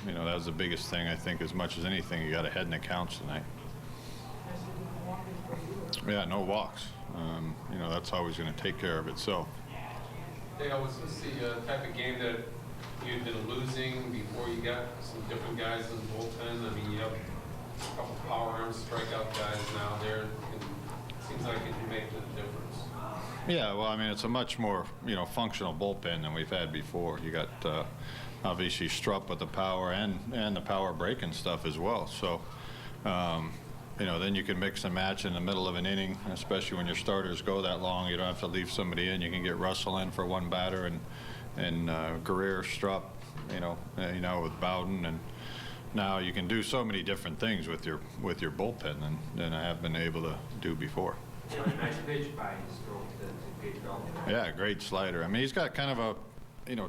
You know, that was the biggest thing, I think, as much as anything. He got ahead in the counts tonight. Yeah, no walks. You know, that's always going to take care of itself. Dale, was this the type of game that you'd been losing before you got some different guys in the bullpen? I mean, you have a couple power arm strikeout guys now there, and it seems like it can make the difference. Yeah, well, I mean, it's a much more, you know, functional bullpen than we've had before. You got obviously Strupp with the power and the power breaking stuff as well. So, then you can mix and match in the middle of an inning, especially when your starters go that long. You don't have to leave somebody in. You can get Russell in for one batter and Guerrero Strupp, with Bowden, and now you can do so many different things with your bullpen than I have been able to do before. Yeah, great slider. I mean, he's got kind of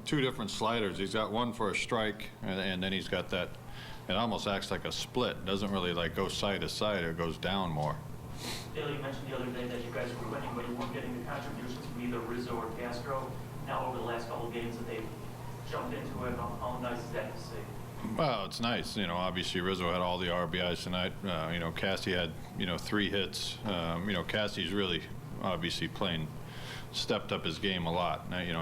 two different sliders. He's got one for a strike, and then he's got that. It almost acts like a split. Doesn't really like go side to side. It goes down more. Dale, you mentioned the other day that you guys were winning, but you weren't getting the contributions from either Rizzo or Castro. Now, over the last couple of games that they've jumped into it, how nice is that to see? Well, it's nice. Obviously Rizzo had all the RBIs tonight. Cassie had 3 hits. Cassie's really obviously stepped up his game a lot. Now, he's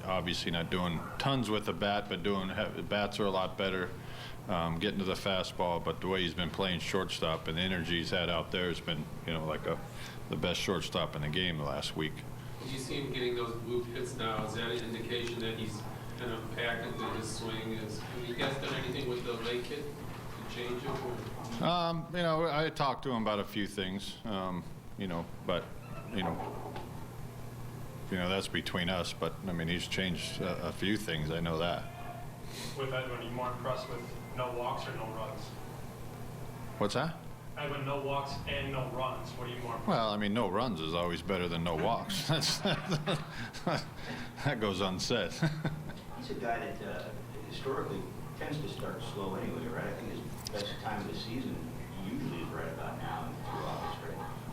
obviously not doing tons with the bat, but bats are a lot better. Getting to the fastball, but the way he's been playing shortstop and the energy he's had out there has been, like the best shortstop in the game the last week. Do you see him getting those loop hits now? Is that an indication that he's kind of back into his swing? Have you guys done anything with the late hit to change it? I talked to him about a few things, but that's between us. But I mean, he's changed a few things. I know that. With Edwin, are you more impressed with no walks or no runs? What's that? Edwin, no walks and no runs. What are you more impressed? Well, I mean, no runs is always better than no walks. That goes unsaid. He's a guy that historically tends to start slow anyway, right? I think his best time of the season usually is right about now in 2 August,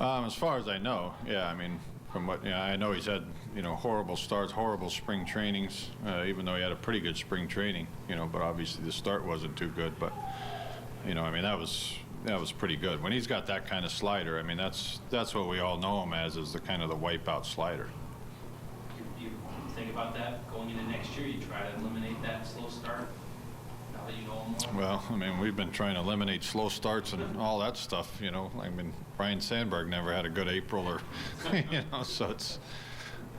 right? As far as I know, yeah. I mean, from what I know, he's had horrible starts, horrible spring trainings. Even though he had a pretty good spring training, but obviously the start wasn't too good. But I mean, that was pretty good. When he's got that kind of slider, I mean, that's what we all know him as, is the kind of the wipeout slider. You think about that going into next year? You try to eliminate that slow start now that you know him more? Well, I mean, we've been trying to eliminate slow starts and all that stuff. I mean, Brian Sandberg never had a good April, or so it's.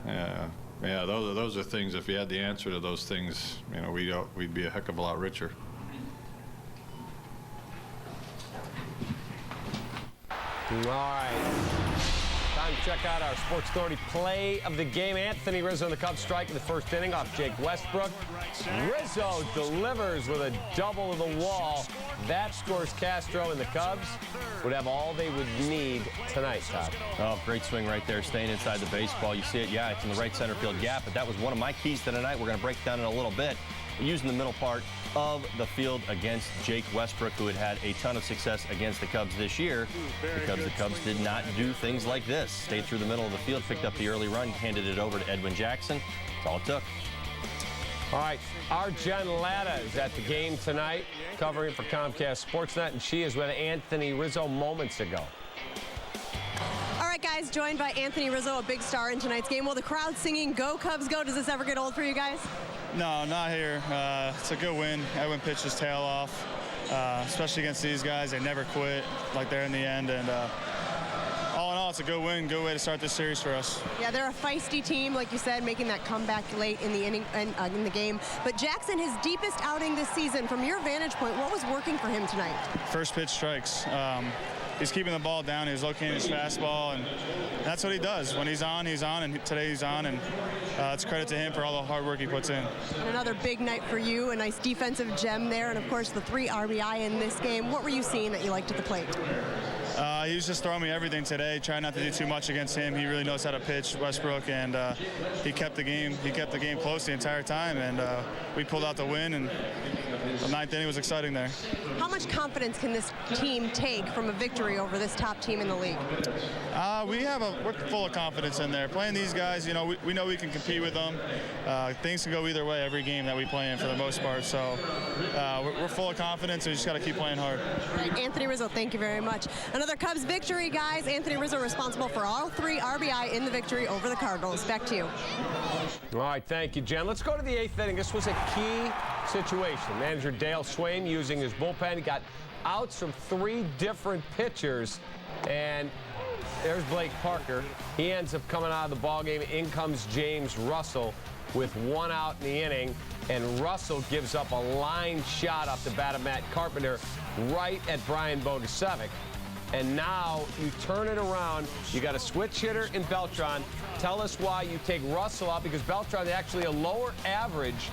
Yeah, those are things. If you had the answer to those things, we'd be a heck of a lot richer. All right. Time to check out our Sports Authority play of the game. Anthony Rizzo in the Cubs strike in the first inning off Jake Westbrook. Rizzo delivers with a double to the wall. That scores Castro, and the Cubs would have all they would need tonight, Todd. Oh, great swing right there, staying inside the baseball. You see it, yeah, it's in the right center field gap, but that was one of my keys to tonight. We're going to break it down in a little bit. Using the middle part of the field against Jake Westbrook, who had a ton of success against the Cubs this year, because the Cubs did not do things like this. Stayed through the middle of the field, picked up the early run, handed it over to Edwin Jackson. That's all it took. All right, our Jen Latta is at the game tonight, covering for Comcast Sportsnet, and she is with Anthony Rizzo moments ago. All right, guys, joined by Anthony Rizzo, a big star in tonight's game. Will the crowd singing "Go Cubs Go"? Does this ever get old for you guys? No, not here. It's a good win. Edwin pitched his tail off, especially against these guys. They never quit, like they're in the end. And all in all, it's a good win, good way to start this series for us. Yeah, they're a feisty team, like you said, making that comeback late in the inning in the game. But Jackson, his deepest outing this season. From your vantage point, what was working for him tonight? First pitch strikes. He's keeping the ball down. He's locating his fastball, and that's what he does. When he's on, and today he's on, and it's credit to him for all the hard work he puts in. And another big night for you, a nice defensive gem there, and of course the 3 RBI in this game. What were you seeing that you liked at the plate? He was just throwing me everything today, trying not to do too much against him. He really knows how to pitch, Westbrook, and he kept the game close the entire time, and we pulled out the win, and the 9th inning was exciting there. How much confidence can this team take from a victory over this top team in the league? We're full of confidence in there. Playing these guys, we know we can compete with them. Things can go either way every game that we play in for the most part, so we're full of confidence, and we just got to keep playing hard. All right, Anthony Rizzo, thank you very much. Another Cubs victory, guys. Anthony Rizzo responsible for all 3 RBI in the victory over the Cardinals. Back to you. All right, thank you, Jen. Let's go to the 8th inning. This was a key situation. Manager Dale Swaim using his bullpen. He got outs from 3 different pitchers, and there's Blake Parker. He ends up coming out of the ballgame. In comes James Russell with 1 out in the inning, and Russell gives up a line shot off the bat of Matt Carpenter right at Brian Bogusevic. and now you turn it around. You got a switch hitter in Beltran. Tell us why you take Russell out, because Beltran is actually a lower average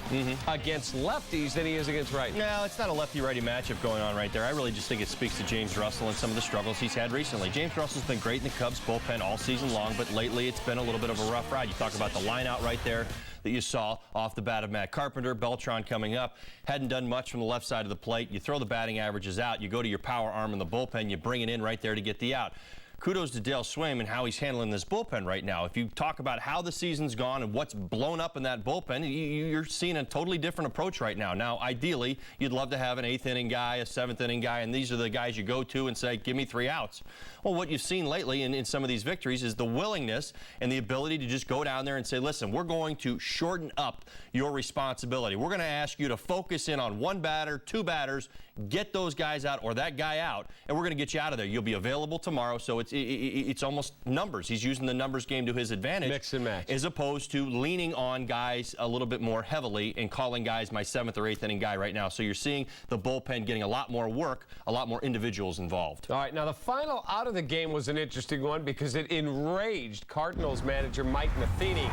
against lefties than he is against righties. No, it's not a lefty-righty matchup going on right there. I really just think it speaks to James Russell and some of the struggles he's had recently. James Russell's been great in the Cubs bullpen all season long, but lately it's been a little bit of a rough ride. You talk about the line out right there that you saw off the bat of Matt Carpenter. Beltran coming up, hadn't done much from the left side of the plate. You throw the batting averages out, you go to your power arm in the bullpen, you bring it in right there to get the out. Kudos to Dale Swaim and how he's handling this bullpen right now. If you talk about how the season's gone and what's blown up in that bullpen, you're seeing a totally different approach right now. Now, ideally, you'd love to have an 8th inning guy, a 7th inning guy, and these are the guys you go to and say, give me 3 outs. Well, what you've seen lately in some of these victories is the willingness and the ability to just go down there and say, listen, we're going to shorten up your responsibility. We're going to ask you to focus in on 1 batter, 2 batters, get those guys out or that guy out, and we're going to get you out of there. You'll be available tomorrow, so it's almost numbers. He's using the numbers game to his advantage. Mix and match. As opposed to leaning on guys a little bit more heavily and calling guys my 7th or 8th inning guy right now. So you're seeing the bullpen getting a lot more work, a lot more individuals involved. All right, now the final out of the game was an interesting one because it enraged Cardinals manager Mike Matheny.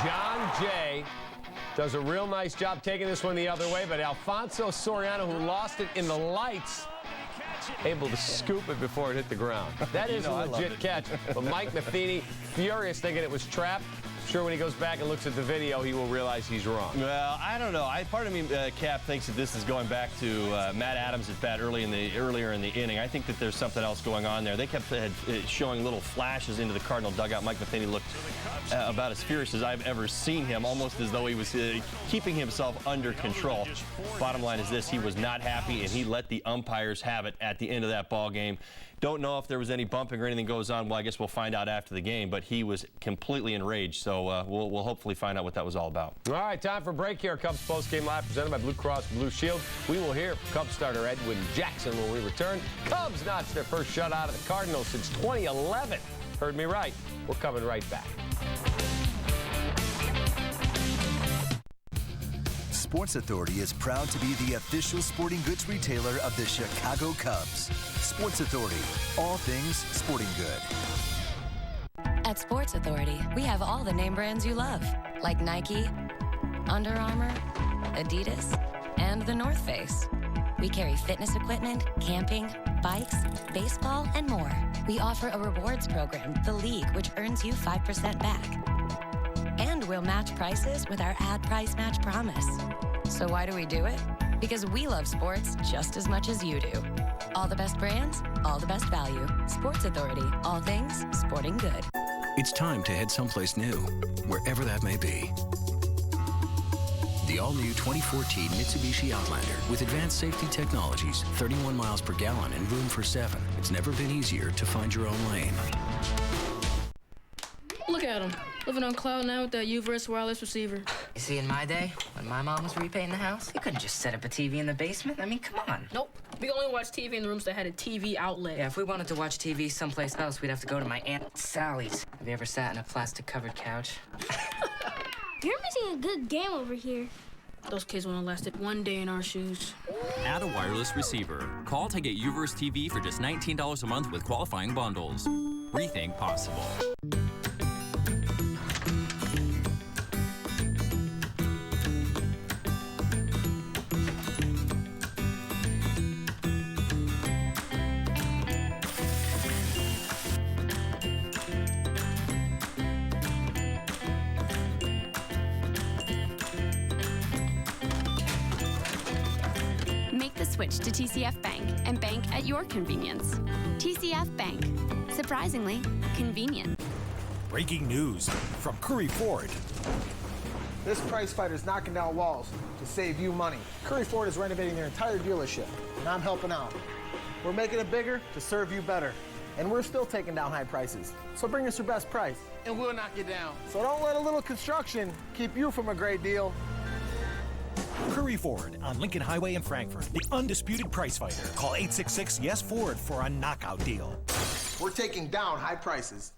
John Jay does a real nice job taking this one the other way, but Alfonso Soriano, who lost it in the lights, able to scoop it before it hit the ground. That is a legit catch. But Mike Matheny, furious, thinking it was trapped. I'm sure when he goes back and looks at the video, he will realize he's wrong. Well, I don't know. Part of me, Cap, thinks that this is going back to Matt Adams at bat earlier in the inning. I think that there's something else going on there. They kept showing little flashes into the Cardinal dugout. Mike Matheny looked about as furious as I've ever seen him, almost as though he was keeping himself under control. Bottom line is this: he was not happy, and he let the umpires have it at the end of that ball game. Don't know if there was any bumping or anything goes on. Well, I guess we'll find out after the game, but he was completely enraged, so we'll hopefully find out what that was all about. All right, time for a break here. Cubs postgame live presented by Blue Cross Blue Shield. We will hear from Cubs starter Edwin Jackson when we return. Cubs notched their first shutout of the Cardinals since 2011. Heard me right. We're coming right back. Sports Authority is proud to be the official sporting goods retailer of the Chicago Cubs. Sports Authority, all things sporting good. At Sports Authority, we have all the name brands you love, like Nike, Under Armour, Adidas, and The North Face. We carry fitness equipment, camping, bikes, baseball, and more. We offer a rewards program, The League, which earns you 5% back. And we'll match prices with our ad price match promise. So why do we do it? Because we love sports just as much as you do. All the best brands, all the best value. Sports Authority, all things sporting good. It's time to head someplace new, wherever that may be. The all-new 2014 Mitsubishi Outlander with advanced safety technologies, 31 miles per gallon and room for 7. It's never been easier to find your own lane. Look at him, living on cloud nine with that U-verse wireless receiver. You see, in my day, when my mom was repainting the house, you couldn't just set up a TV in the basement. I mean, come on. Nope. We only watched TV in the rooms that had a TV outlet. Yeah, if we wanted to watch TV someplace else, we'd have to go to my Aunt Sally's. Have you ever sat in a plastic-covered couch? You're missing a good game over here. Those kids wouldn't have lasted one day in our shoes. Add a wireless receiver. Call to get U-verse TV for just $19 a month with qualifying bundles. Rethink possible. Switch to TCF Bank and bank at your convenience. TCF Bank. Surprisingly convenient. Breaking news from Curry Ford. This price fighter is knocking down walls to save you money. Curry Ford is renovating their entire dealership, and I'm helping out. We're making it bigger to serve you better, and we're still taking down high prices. So bring us your best price, and we'll knock you down. So don't let a little construction keep you from a great deal. Curry Ford on Lincoln Highway in Frankfort, the undisputed price fighter. Call 866-YES-FORD for a knockout deal. We're taking down high prices.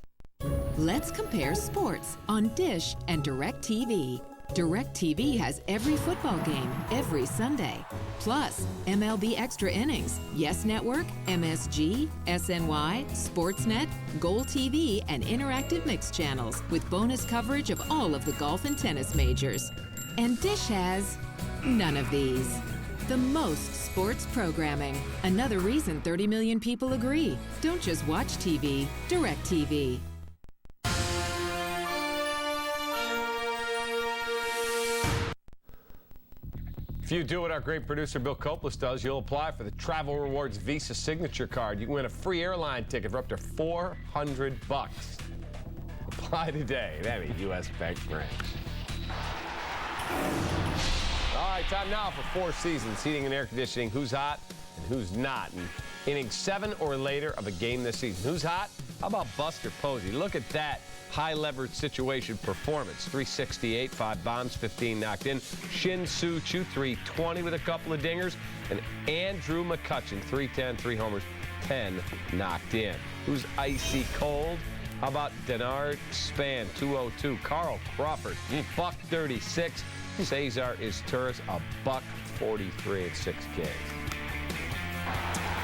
Let's compare sports on Dish and DirecTV. DirecTV has every football game, every Sunday. Plus, MLB Extra Innings, Yes Network, MSG, SNY, Sportsnet, Gold TV, and interactive mix channels with bonus coverage of all of the golf and tennis majors. And Dish has none of these. The most sports programming. Another reason 30 million people agree. Don't just watch TV, DirecTV. If you do what our great producer Bill Koplis does, you'll apply for the Travel Rewards Visa Signature Card. You can win a free airline ticket for up to $400. Apply today at any U.S. Bank branch. All right, time now for Four Seasons Heating and Air Conditioning. Who's hot and who's not? And inning 7 or later of a game this season. Who's hot? How about Buster Posey? Look at that high-leverage situation performance. 368, 5 bombs, 15 knocked in. Shin Soo Choo, 320 with a couple of dingers. And Andrew McCutchen, 310, 3 homers, 10 knocked in. Who's icy cold? How about Denard Span, 202. Carl Crawford, $136. Cesar Izturis, $143 in 6 games.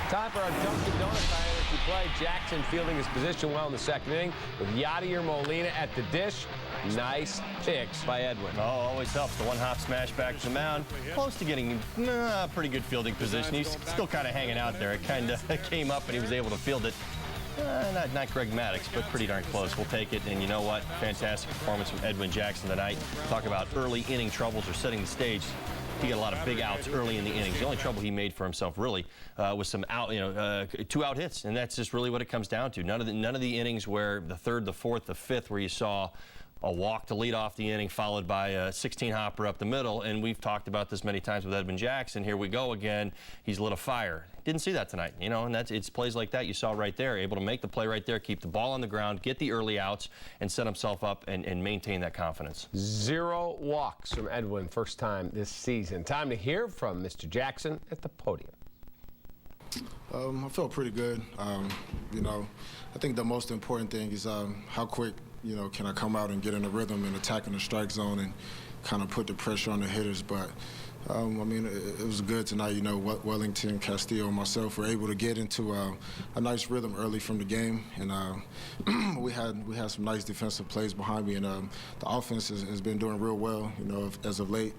Time for our Dunkin' Donuts high energy play. Jackson fielding his position well in the second inning with Yadier Molina at the dish. Nice picks by Edwin. Oh, always helps. The one-hop smash back to the mound. Close to getting pretty good fielding position. He's still kind of hanging out there. It kind of came up and he was able to field it. Not Greg Maddux, but pretty darn close. We'll take it. And you know what? Fantastic performance from Edwin Jackson tonight. Talk about early inning troubles or setting the stage. He got a lot of big outs early in the innings. The only trouble he made for himself really was some out, 2 out hits, and that's just really what it comes down to. None of the innings where the 3rd, the 4th, the 5th, where you saw a walk to lead off the inning, followed by a 16-hopper up the middle. And we've talked about this many times with Edwin Jackson. Here we go again. He's lit a fire. Didn't see that tonight, and it's plays like that you saw right there. Able to make the play right there, keep the ball on the ground, get the early outs, and set himself up and maintain that confidence. 0 walks from Edwin, first time this season. Time to hear from Mr. Jackson at the podium. I felt pretty good. I think the most important thing is how quick, can I come out and get in a rhythm and attack in the strike zone and kind of put the pressure on the hitters. But, it was good tonight. Wellington, Castillo, and myself were able to get into a nice rhythm early from the game. And we had some nice defensive plays behind me. And the offense has been doing real well, as of late.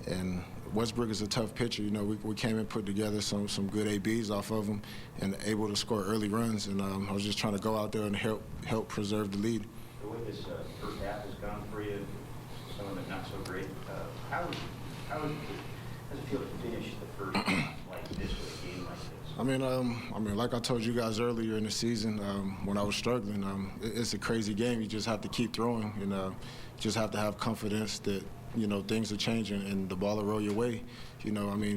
And Westbrook is a tough pitcher. We came and put together some good ABs off of him and able to score early runs. And I was just trying to go out there and help preserve the lead. The way this first half has gone for you, some of it not so great. How does it feel to finish the first like this with a game like this? Like I told you guys earlier in the season, when I was struggling, it's a crazy game. You just have to keep throwing, and just have to have confidence that things are changing and the ball will roll your way.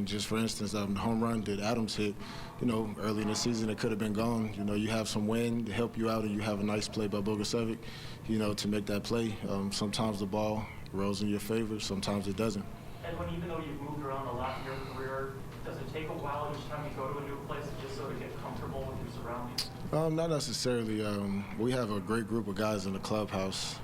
Just for instance, the home run that Adams hit, early in the season, it could have been gone. You have some wind to help you out, and you have a nice play by Bogusevic, to make that play. Sometimes the ball rolls in your favor, sometimes it doesn't. Edwin, even though you've moved around a lot in your career, does it take a while each time you go to a new place just so to get comfortable with your surroundings? Not necessarily. We have a great group of guys in the clubhouse.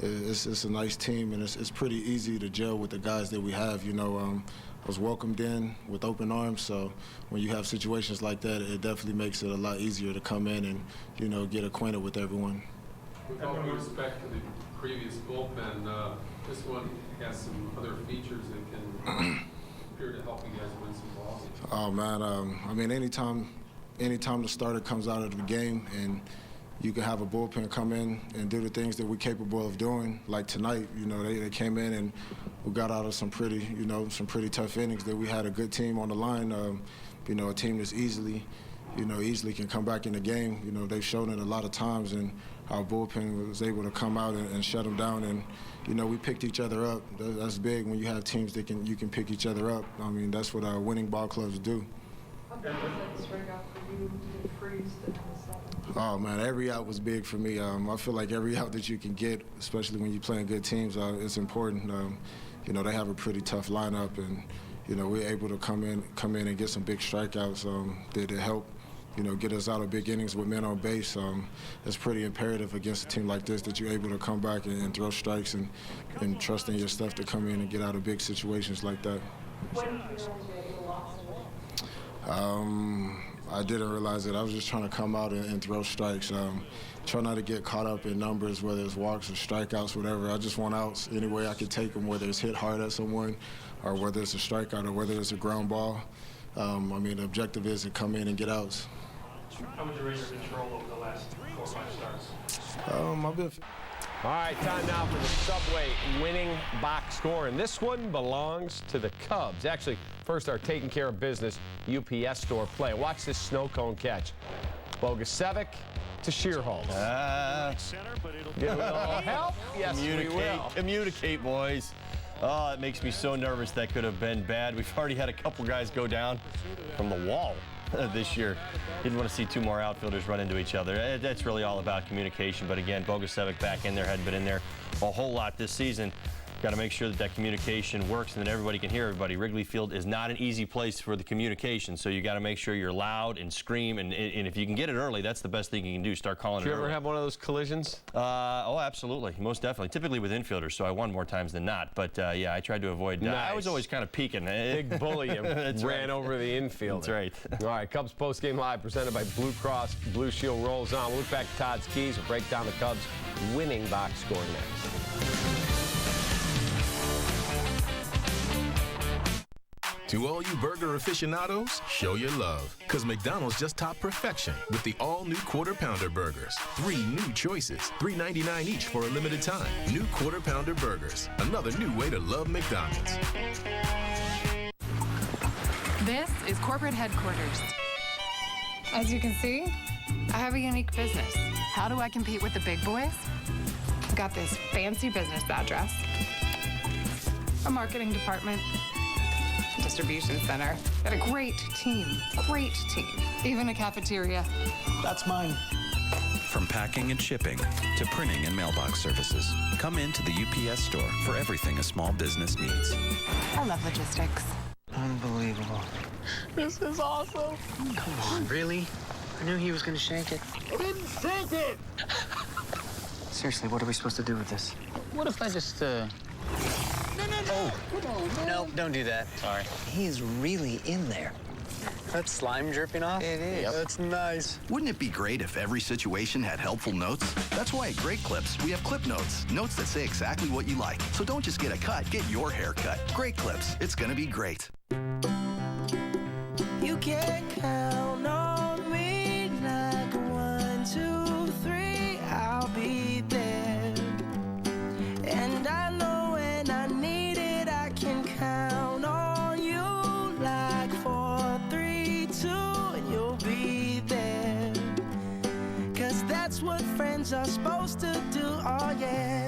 It's a nice team, and it's pretty easy to gel with the guys that we have. I was welcomed in with open arms, so when you have situations like that, it definitely makes it a lot easier to come in and, get acquainted with everyone. With all due respect to the previous bullpen, this one has some other features that can appear to help you guys win some balls. Oh, man, anytime the starter comes out of the game and you can have a bullpen come in and do the things that we're capable of doing. Like tonight, they came in and we got out of some pretty tough innings. That we had a good team on the line. A team that's easily can come back in the game. They've shown it a lot of times, and our bullpen was able to come out and shut them down. And we picked each other up. That's big when you have teams that you can pick each other up. That's what our winning ball clubs do. How big was that strikeout for you to freeze the seven? Oh, man, every out was big for me. I feel like every out that you can get, especially when you're playing good teams, it's important. They have a pretty tough lineup, and, we're able to come in and get some big strikeouts that help, get us out of big innings with men on base. It's pretty imperative against a team like this that you're able to come back and throw strikes and trust in your stuff to come in and get out of big situations like that. I didn't realize it. I was just trying to come out and throw strikes. Try not to get caught up in numbers, whether it's walks or strikeouts, whatever. I just want outs any way I could take them, whether it's hit hard at someone or whether it's a strikeout or whether it's a ground ball. The objective is to come in and get outs. How would you rate your control over the last 4 or 5 starts? I've been... All right, time now for the Subway winning box score, and this one belongs to the Cubs. Actually, first our taking care of business UPS store play. Watch this snow cone catch. Bogusevic to Shearholz. Get a little help? Yes, we will. Communicate, boys. Oh, it makes me so nervous. That could have been bad. We've already had a couple guys go down from the wall this year. Didn't want to see 2 more outfielders run into each other. That's really all about communication. But again, Bogusevic back in there, hadn't been in there a whole lot this season. Got to make sure that communication works and that everybody can hear everybody. Wrigley Field is not an easy place for the communication, so you got to make sure you're loud and scream. And if you can get it early, that's the best thing you can do. Start calling it early. Did you ever have one of those collisions? Oh, absolutely. Most definitely. Typically with infielders, so I won more times than not. But, yeah, I tried to avoid. Nice. I was always kind of peeking. Big bully ran over the infield. That's right. All right, Cubs postgame live presented by Blue Cross Blue Shield rolls on. We'll look back at Todd's keys and break down the Cubs' winning box score next. To all you burger aficionados, show your love. Because McDonald's just topped perfection with the all-new Quarter Pounder Burgers. 3 new choices, $3.99 each for a limited time. New Quarter Pounder Burgers. Another new way to love McDonald's. This is corporate headquarters. As you can see, I have a unique business. How do I compete with the big boys? I've got this fancy business address, a marketing department, distribution center. Got a great team, even a cafeteria. That's mine. From packing and shipping to printing and mailbox services, come into the UPS store for everything a small business needs. I love logistics. Unbelievable. This is awesome. Come on, really? I knew he was going to shank it. I didn't shank it! Seriously, what are we supposed to do with this? What if I just, Oh, no, don't do that. Sorry. He's really in there. That slime dripping off? It is. Yep. That's nice. Wouldn't it be great if every situation had helpful notes? That's why at Great Clips, we have clip notes. Notes that say exactly what you like. So don't just get a cut, get your hair cut. Great Clips. It's gonna be great. You can count on me like 1, 2, 3, I'll be there. And I know when I need it, I can count on you like 4, 3, 2, and you'll be there. 'Cause that's what friends are supposed to do, oh yeah.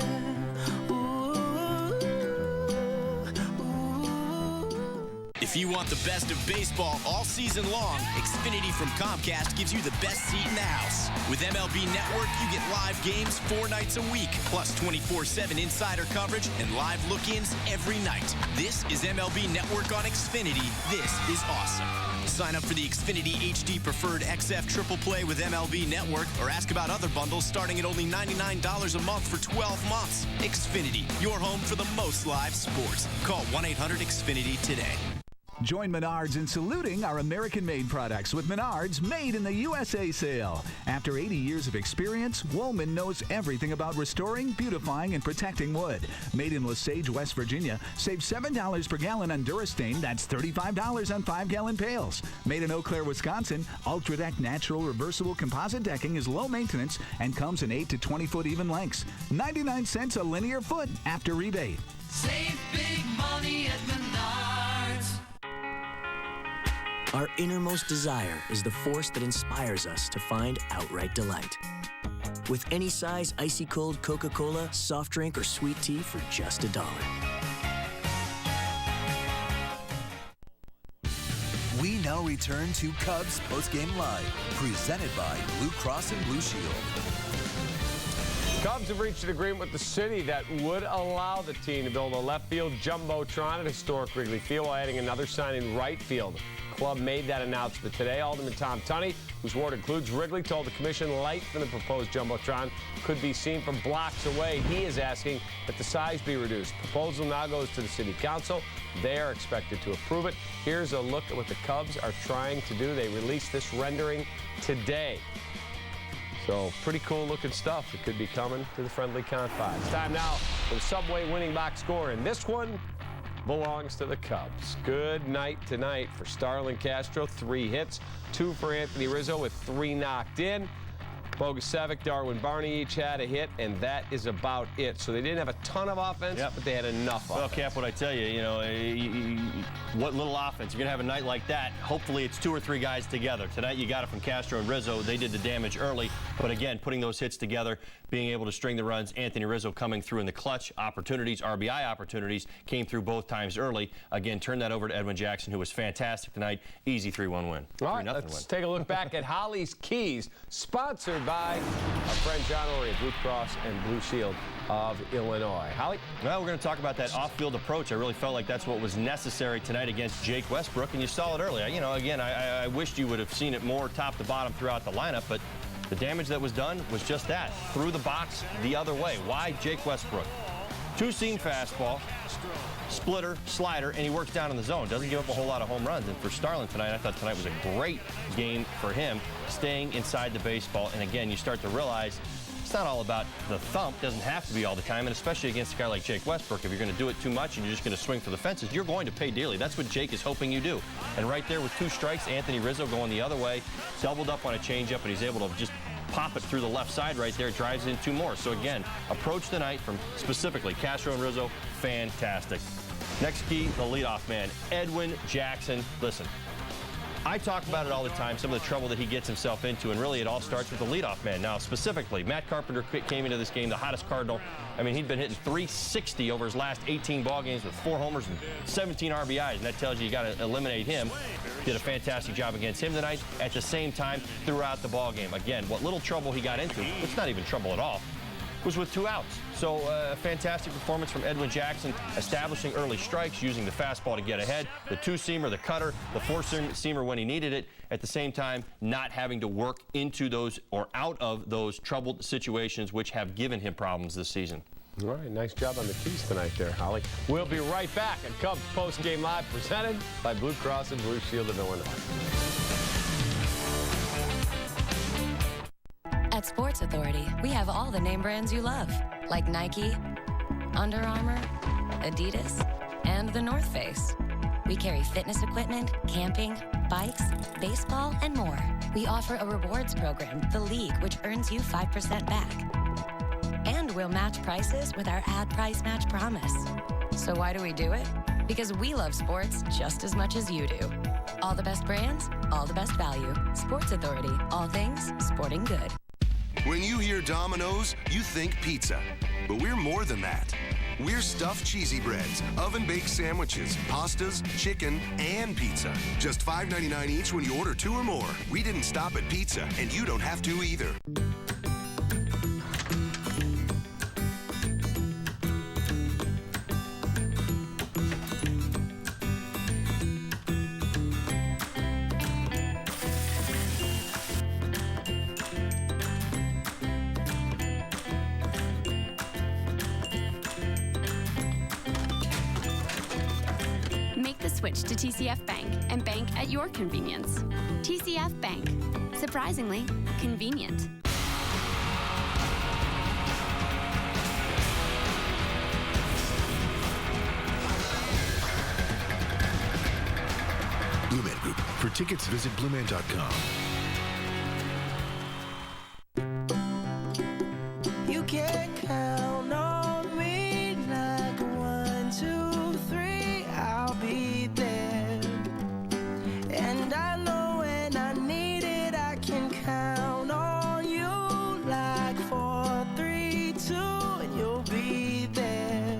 If you want the best of baseball all season long, Xfinity from Comcast gives you the best seat in the house. With MLB Network, you get live games 4 nights a week, plus 24/7 insider coverage and live look-ins every night. This is MLB Network on Xfinity. This is awesome. Sign up for the Xfinity HD Preferred XF Triple Play with MLB Network or ask about other bundles starting at only $99 a month for 12 months. Xfinity, your home for the most live sports. Call 1-800-XFINITY today. Join Menards in saluting our American-made products with Menards Made in the USA sale. After 80 years of experience, Woolman knows everything about restoring, beautifying, and protecting wood. Made in Lesage, West Virginia, save $7 per gallon on Durastain. That's $35 on 5-gallon pails. Made in Eau Claire, Wisconsin, Ultradeck natural reversible composite decking is low maintenance and comes in 8 to 20-foot even lengths. 99 cents a linear foot after rebate. Save big money at Menards. Our innermost desire is the force that inspires us to find outright delight. With any size icy cold Coca-Cola, soft drink, or sweet tea for just $1. We now return to Cubs Postgame Live, presented by Blue Cross and Blue Shield. Cubs have reached an agreement with the city that would allow the team to build a left field jumbotron at historic Wrigley Field while adding another sign in right field. club made that announcement today. Alderman Tom Tunney, whose ward includes Wrigley, told the commission light from the proposed jumbotron could be seen from blocks away. He is asking that the size be reduced. Proposal now goes to the city council. They are expected to approve it. Here's a look at what the Cubs are trying to do. They released this rendering today. So pretty cool looking stuff that could be coming to the friendly confines. Time now for the Subway winning box score, and this one belongs to the Cubs. Good night tonight for Starlin Castro. 3 hits, 2 for Anthony Rizzo with 3 knocked in. Bogusevic, Darwin Barney each had a hit, and that is about it. So they didn't have a ton of offense, but they had enough offense. Well, Cap, what I tell you, you know, what little offense. You're going to have a night like that. Hopefully it's 2 or 3 guys together. Tonight you got it from Castro and Rizzo. They did the damage early. But again, putting those hits together, being able to string the runs, Anthony Rizzo coming through in the clutch opportunities, RBI opportunities, came through both times early. Again, turn that over to Edwin Jackson, who was fantastic tonight. Easy 3-1 win. All right, let's take a look back at Holly's Keys, sponsored by our friend John Ory at Blue Cross and Blue Shield of Illinois. Holly? Well, we're going to talk about that off-field approach. I really felt like that's what was necessary tonight against Jake Westbrook, and you saw it earlier. You know, again, I wished you would have seen it more top to bottom throughout the lineup, but the damage that was done was just that. Through the box the other way. Why Jake Westbrook? 2-seam fastball, splitter, slider, and he works down in the zone. Doesn't give up a whole lot of home runs. And for Starlin tonight, I thought tonight was a great game for him, staying inside the baseball. And again, you start to realize it's not all about the thump. Doesn't have to be all the time, and especially against a guy like Jake Westbrook. If you're going to do it too much and you're just going to swing for the fences, you're going to pay dearly. That's what Jake is hoping you do. And right there with 2 strikes, Anthony Rizzo going the other way, doubled up on a changeup, and he's able to just pop it through the left side right there, drives in 2 more. So again, approach the night from specifically Castro and Rizzo, fantastic. Next key, the leadoff man, Edwin Jackson. Listen, I talk about it all the time, some of the trouble that he gets himself into, and really it all starts with the leadoff man. Now, specifically, Matt Carpenter came into this game, the hottest Cardinal. I mean, he'd been hitting .360 over his last 18 ball games with 4 homers and 17 RBIs, and that tells you got to eliminate him. Did a fantastic job against him tonight. At the same time, throughout the ball game. Again, what little trouble he got into, it's not even trouble at all, was with 2 outs. So a fantastic performance from Edwin Jackson, establishing early strikes, using the fastball to get ahead, the 2-seamer, the cutter, the 4-seamer when he needed it, at the same time not having to work into those or out of those troubled situations which have given him problems this season. All right, nice job on the keys tonight there, Holly. We'll be right back at Cubs Post Game Live, presented by Blue Cross and Blue Shield of Illinois. At Sports Authority, we have all the name brands you love, like Nike, Under Armour, Adidas, and the North Face. We carry fitness equipment, camping, bikes, baseball, and more. We offer a rewards program, The League, which earns you 5% back. And we'll match prices with our ad price match promise. So why do we do it? Because we love sports just as much as you do. All the best brands, all the best value. Sports Authority, all things sporting good. When you hear Domino's, you think pizza. But we're more than that. We're stuffed cheesy breads, oven-baked sandwiches, pastas, chicken, and pizza. Just $5.99 each when you order 2 or more. We didn't stop at pizza, and you don't have to either. Switch to TCF Bank and bank at your convenience. TCF Bank. Surprisingly convenient. Blue Man Group. For tickets, visit blueman.com. You can count on me like 1, 2, 3, I'll be there. And I know when I need it, I can count on you like 4, 3, 2, and you'll be there.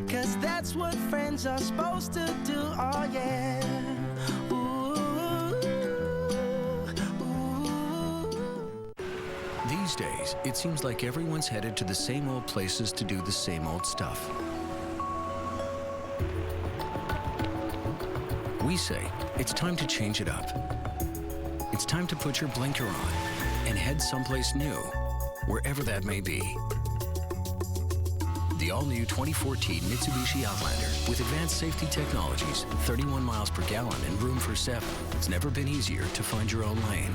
'Cause that's what friends are supposed to do, oh yeah. These days, it seems like everyone's headed to the same old places to do the same old stuff. We say it's time to change it up. It's time to put your blinker on and head someplace new, wherever that may be. The all-new 2014 Mitsubishi Outlander with advanced safety technologies, 31 miles per gallon and room for 7. It's never been easier to find your own lane.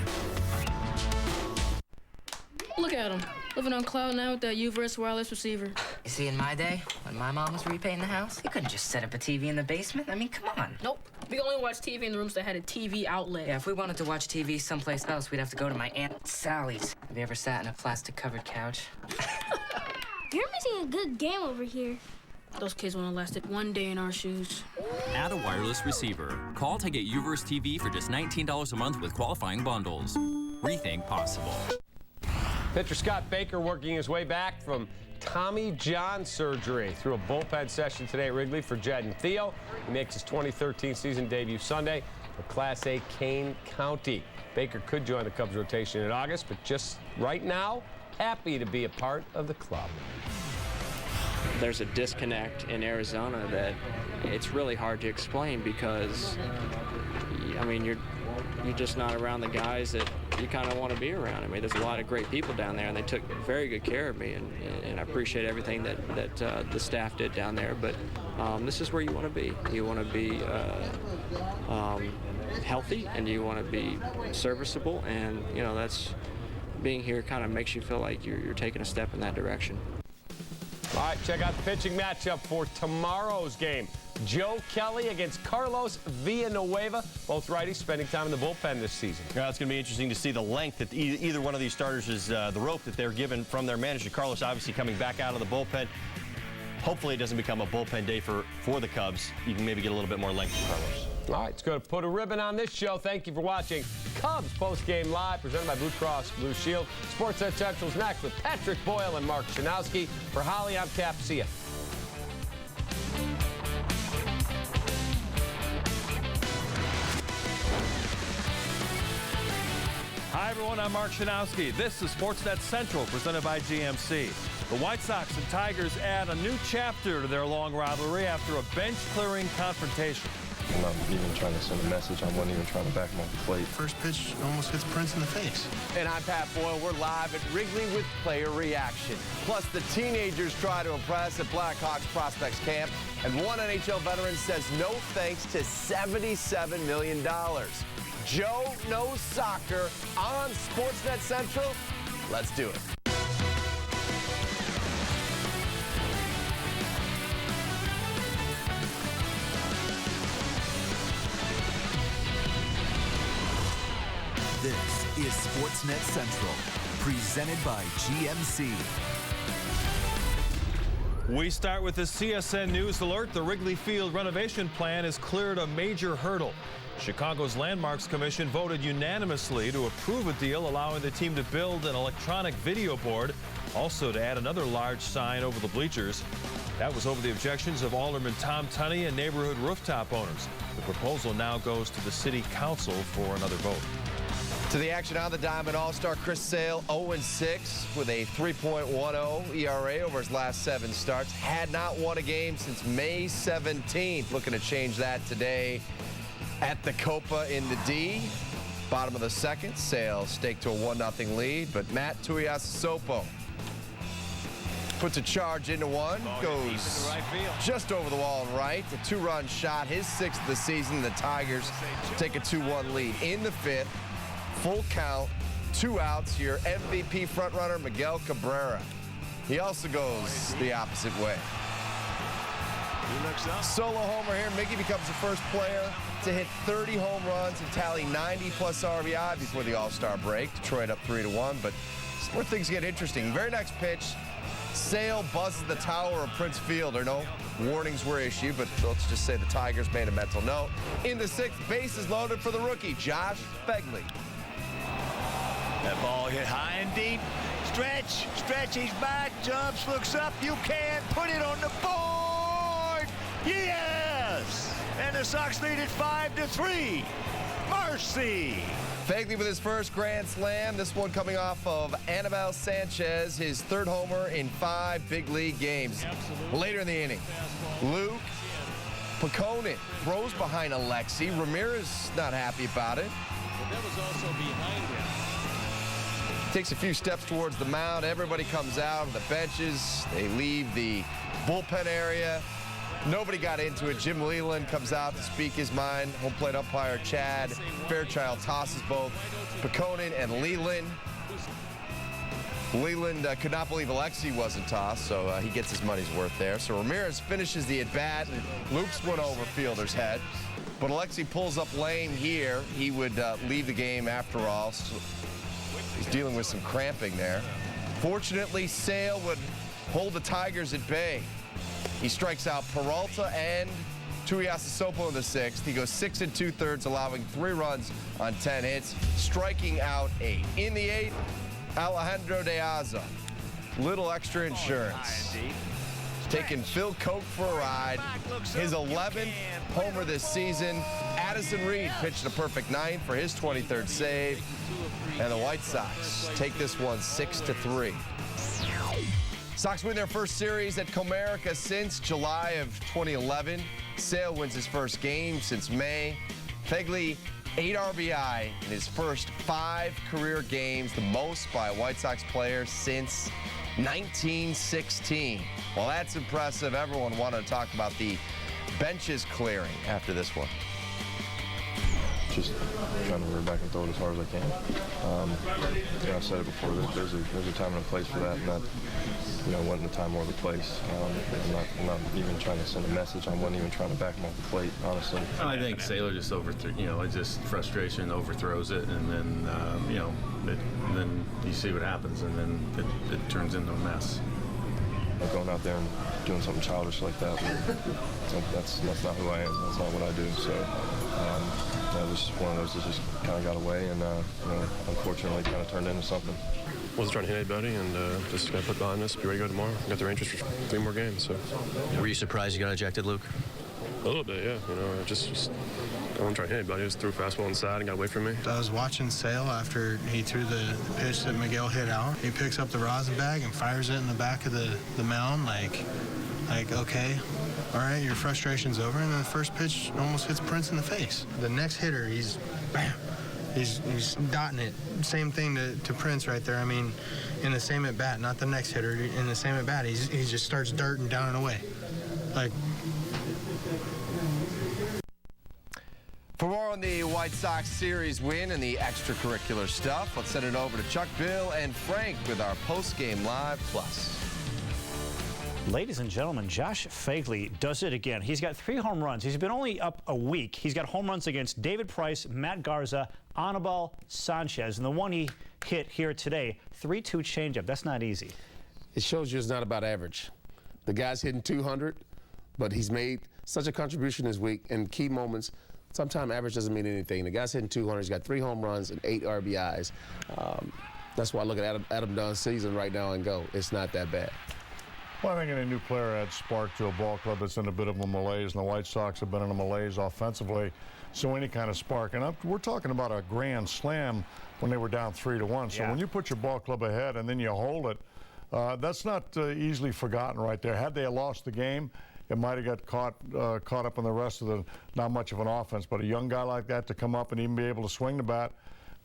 Look at him, living on cloud nine with that U-verse wireless receiver. You see, in my day, when my mom was repainting the house, you couldn't just set up a TV in the basement. I mean, come on. Nope. We only watch TV in the rooms that had a TV outlet. Yeah, if we wanted to watch TV someplace else, we'd have to go to my Aunt Sally's. Have you ever sat in a plastic-covered couch? You're missing a good game over here. Those kids wouldn't have lasted one day in our shoes. Add a wireless receiver. Call to get U-verse TV for just $19 a month with qualifying bundles. Rethink possible. Pitcher Scott Baker working his way back from Tommy John surgery through a bullpen session today at Wrigley for Jed and Theo. He makes his 2013 season debut Sunday for Class A Kane County. Baker could join the Cubs rotation in August, but just right now, happy to be a part of the club. There's a disconnect in Arizona that it's really hard to explain because, I mean, you're just not around the guys that you kind of want to be around. I mean, there's a lot of great people down there, and they took very good care of me, and I appreciate everything that the staff did down there. But this is where you want to be. You want to be healthy, and you want to be serviceable, and, you know, that's being here kind of makes you feel like you're taking a step in that direction. All right, check out the pitching matchup for tomorrow's game. Joe Kelly against Carlos Villanueva. Both righties spending time in the bullpen this season. Yeah, it's going to be interesting to see the length that either one of these starters is, the rope that they're given from their manager. Carlos obviously coming back out of the bullpen. Hopefully it doesn't become a bullpen day for the Cubs. You can maybe get a little bit more length from Carlos. All right, it's going to put a ribbon on this show. Thank you for watching Cubs Postgame Live, presented by Blue Cross Blue Shield. Sportsnet Central's next with Patrick Boyle and Mark Shanowski. For Holly, I'm Cap. See ya. Hi, everyone. I'm Mark Shanowski. This is Sportsnet Central, presented by GMC. The White Sox and Tigers add a new chapter to their long rivalry after a bench-clearing confrontation. I'm not even trying to send a message. I wasn't even trying to back him off the plate. First pitch almost hits Prince in the face. And I'm Pat Boyle. We're live at Wrigley with player reaction. Plus, the teenagers try to impress at Blackhawks prospects camp. And one NHL veteran says no thanks to $77 million. Joe Knows Soccer on Sportsnet Central. Let's do it. This is Sportsnet Central, presented by GMC. We start with the CSN News alert. The Wrigley Field renovation plan has cleared a major hurdle. Chicago's Landmarks Commission voted unanimously to approve a deal allowing the team to build an electronic video board, also to add another large sign over the bleachers. That was over the objections of Alderman Tom Tunney and neighborhood rooftop owners. The proposal now goes to the City Council for another vote. To the action on the diamond, All-Star Chris Sale 0-6 with a 3.10 ERA over his last 7 starts. Had not won a game since May 17th. Looking to change that today at the Copa in the D. Bottom of the second, Sale staked to a 1-0 lead, but Matt Tuiasosopo puts a charge into one, goes just over the wall and right. A 2-run shot, his 6th of the season. The Tigers take a 2-1 lead in the 5th. Full count, 2 outs. Your MVP frontrunner, Miguel Cabrera. He also goes the opposite way. Solo homer here. Miggy becomes the first player to hit 30 home runs and tally 90-plus RBI before the All-Star break. Detroit up 3-1, but this is where things get interesting. Very next pitch, Sale buzzes the tower of Prince Field. No warnings were issued, but let's just say the Tigers made a mental note. In the 6th, bases loaded for the rookie, Josh Begley. That ball hit high and deep. Stretch, he's back, jumps, looks up. You can put it on the board. Yes! And the Sox lead it 5-3. Mercy! Begley with his first grand slam. This one coming off of Anibal Sanchez, his 3rd homer in 5 big league games. Later in the inning, Luke Pekonen throws behind Alexi. Ramirez not happy about it. But that was also behind him. Takes a few steps towards the mound. Everybody comes out of the benches. They leave the bullpen area. Nobody got into it. Jim Leland comes out to speak his mind. Home plate umpire Chad Fairchild tosses both Pekonen and Leland. Leland could not believe Alexi wasn't tossed, so he gets his money's worth there. So Ramirez finishes the at-bat and loops one over fielder's head. But Alexi pulls up lame here. He would leave the game after all. So he's dealing with some cramping there. Fortunately, Sale would hold the Tigers at bay. He strikes out Peralta and Tuiasosopo in the sixth. He goes 6 2/3, allowing 3 runs on 10 hits, striking out 8. In the 8th, Alejandro De Aza, little extra insurance. Taking Phil Koch for a ride. His 11th homer this season. Addison Reed pitched a perfect 9th for his 23rd save. And the White Sox take this one 6-3. Sox win their first series at Comerica since July of 2011. Sale wins his first game since May. Wrigley, 8 RBI in his first 5 career games, the most by a White Sox player since 1916. Well, that's impressive. Everyone wanted to talk about the benches clearing after this one. Just trying to rear back and throw it as hard as I can. I've said it before. There's a time and a place for that, and that wasn't the time or the place. I'm not even trying to send a message. I wasn't even trying to back him off the plate, honestly. I think Saylor just overthrew. It's just frustration, overthrows it, and then then you see what happens, and then it turns into a mess. Going out there and doing something childish like that, that's not who I am. That's not what I do. So it was just one of those that just kind of got away, and unfortunately kind of turned into something. Wasn't trying to hit anybody, and just got to put behind us. Be ready to go tomorrow. Got the Rangers for 3 more games. So. Were you surprised you got ejected, Luke? A little bit, yeah. I just I wasn't trying to hit anybody. I just threw a fastball inside and got away from me. I was watching Sale after he threw the pitch that Miguel hit out. He picks up the rosin bag and fires it in the back of the mound like okay, all right, your frustration's over. And then the first pitch almost hits Prince in the face. The next hitter, he's bam. He's dotting it. Same thing to Prince right there. I mean, in the same at bat, not the next hitter. In the same at bat, he just starts darting down and away. For more on the White Sox series win and the extracurricular stuff, let's send it over to Chuck, Bill, and Frank with our post-game live plus. Ladies and gentlemen, Josh Wrigley does it again. He's got 3 home runs. He's been only up a week. He's got home runs against David Price, Matt Garza, Anibal Sanchez, and the one he hit here today, 3-2 changeup. That's not easy. It shows you it's not about average. The guy's hitting 200, but he's made such a contribution this week in key moments. Sometimes average doesn't mean anything. The guy's hitting 200. He's got 3 home runs and 8 RBIs. That's why I look at Adam Dunn's season right now and go, it's not that bad. Well, I think any new player adds spark to a ball club that's in a bit of a malaise, and the White Sox have been in a malaise offensively, so any kind of spark. And we're talking about a grand slam when they were down 3-1. So when you put your ball club ahead and then you hold it, that's not easily forgotten right there. Had they lost the game, it might have got caught up in the rest of the not much of an offense. But a young guy like that to come up and even be able to swing the bat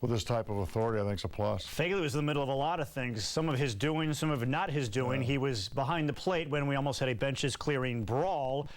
with this type of authority, I think is a plus. Wrigley was in the middle of a lot of things. Some of his doing, some of it not his doing. He was behind the plate when we almost had a benches clearing brawl.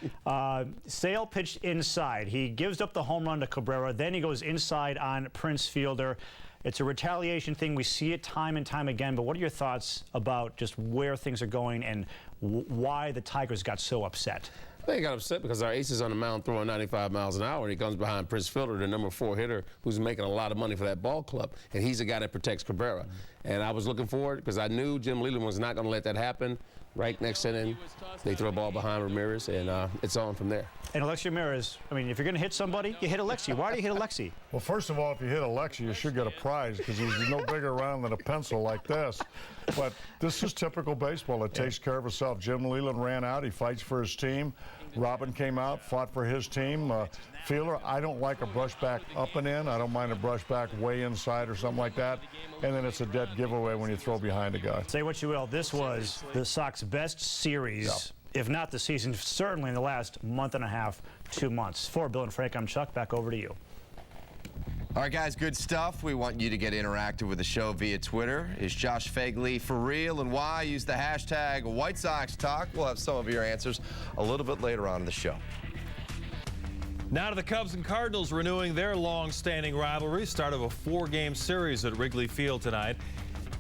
Sale pitched inside. He gives up the home run to Cabrera. Then he goes inside on Prince Fielder. It's a retaliation thing. We see it time and time again. But what are your thoughts about just where things are going and why the Tigers got so upset? They got upset because our ace is on the mound throwing 95 miles an hour, and he comes behind Prince Fielder, the number 4 hitter, who's making a lot of money for that ball club, and he's the guy that protects Cabrera. And I was looking forward because I knew Jim Leland was not going to let that happen. Right next inning, they throw a ball behind Ramirez, and it's on from there. And Alexi Ramirez, I mean, if you're going to hit somebody, you hit Alexi. Why do you hit Alexi? Well, first of all, if you hit Alexi, you should get a prize because he's no bigger around than a pencil like this. But this is typical baseball. It takes care of itself. Jim Leland ran out. He fights for his team. Robin came out, fought for his team. Fielder, I don't like a brush back up and in. I don't mind a brush back way inside or something like that. And then it's a dead giveaway when you throw behind a guy. Say what you will. This was the Sox best series if not the season, certainly in the last month and a half, 2 months. For Bill and Frank, I'm Chuck. Back over to you. All right, guys, good stuff. We want you to get interactive with the show via Twitter. Is Josh Phegley for real, and why? Use the hashtag White Sox Talk. We'll have some of your answers a little bit later on in the show. Now to the Cubs and Cardinals renewing their long-standing rivalry. Start of a 4-game series at Wrigley Field tonight.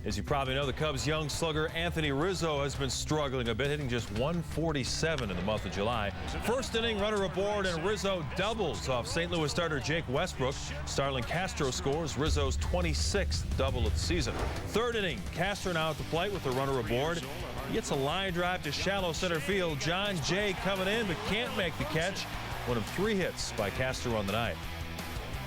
As you probably know, the Cubs' young slugger Anthony Rizzo has been struggling a bit, hitting just 147 in the month of July. First inning, runner aboard, and Rizzo doubles off St. Louis starter Jake Westbrook. Starlin Castro scores Rizzo's 26th double of the season. Third inning, Castro now at the plate with the runner aboard. He gets a line drive to shallow center field. John Jay coming in, but can't make the catch. One of 3 hits by Castro on the night.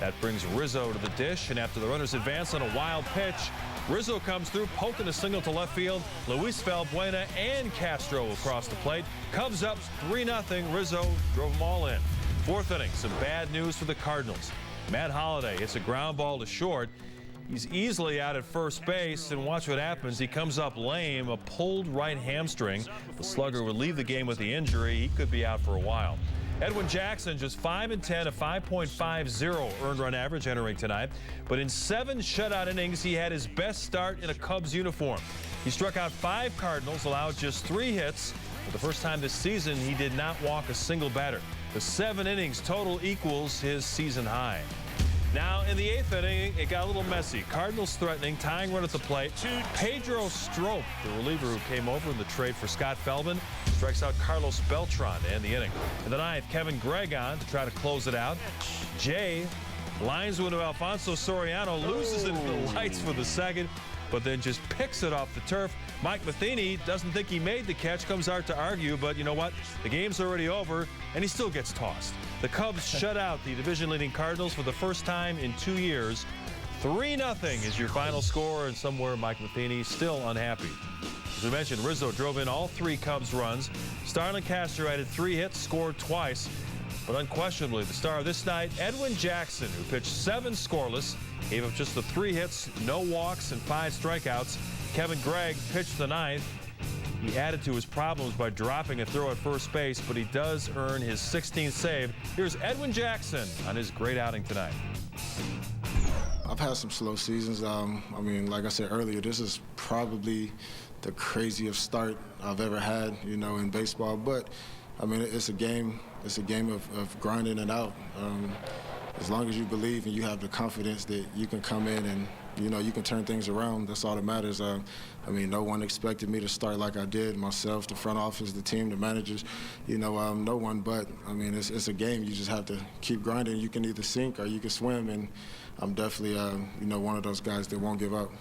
That brings Rizzo to the dish, and after the runners advance on a wild pitch, Rizzo comes through, poking a single to left field. Luis Valbuena and Castro across the plate. Cubs up 3-0. Rizzo drove them all in. Fourth inning, some bad news for the Cardinals. Matt Holliday hits a ground ball to short. He's easily out at first base, and watch what happens. He comes up lame, a pulled right hamstring. The slugger would leave the game with the injury. He could be out for a while. Edwin Jackson just 5-10, a 5.50 earned run average entering tonight. But in 7 shutout innings, he had his best start in a Cubs uniform. He struck out 5 Cardinals, allowed just 3 hits. For the first time this season, he did not walk a single batter. The 7 innings total equals his season high. Now, in the 8th inning, it got a little messy. Cardinals threatening, tying run at the plate. Pedro Strop, the reliever who came over in the trade for Scott Feldman, strikes out Carlos Beltran to end the inning. In the 9th, Kevin Gregg on to try to close it out. Jay lines one to Alfonso Soriano, loses it in the lights for the second, but then just picks it off the turf. Mike Matheny doesn't think he made the catch, comes out to argue, but you know what? The game's already over, and he still gets tossed. The Cubs shut out the division-leading Cardinals for the first time in 2 years. 3-0 is your final score, and somewhere Mike Matheny still unhappy. As we mentioned, Rizzo drove in all 3 Cubs runs. Starlin Castro added 3 hits, scored twice. But unquestionably, the star of this night, Edwin Jackson, who pitched 7 scoreless, gave up just the 3 hits, no walks, and 5 strikeouts. Kevin Gregg pitched the 9th. He added to his problems by dropping a throw at first base, but he does earn his 16th save. Here's Edwin Jackson on his great outing tonight. I've had some slow seasons. I mean, like I said earlier, this is probably the craziest start I've ever had, you know, in baseball. But, I mean, it's a game. It's a game of grinding it out. As long as you believe and you have the confidence that you can come in and, you know, you can turn things around, that's all that matters. I mean, no one expected me to start like I did, myself, the front office, the team, the managers, you know, no one. But, I mean, it's a game. You just have to keep grinding. You can either sink or you can swim, and I'm definitely, you know, one of those guys that won't give up.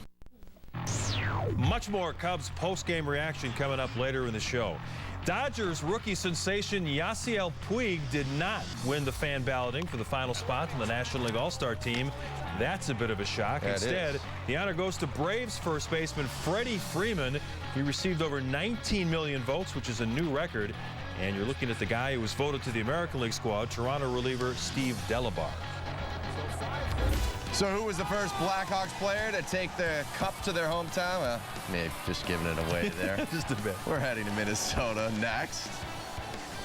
Much more Cubs post-game reaction coming up later in the show. Dodgers rookie sensation Yasiel Puig did not win the fan balloting for the final spot in the National League All-Star team. That's a bit of a shock. Instead, the honor goes to Braves first baseman Freddie Freeman. He received over 19 million votes, which is a new record. And you're looking at the guy who was voted to the American League squad, Toronto reliever Steve Delabar. So who was the first Blackhawks player to take the cup to their hometown? Maybe just giving it away there. Just a bit. We're heading to Minnesota next.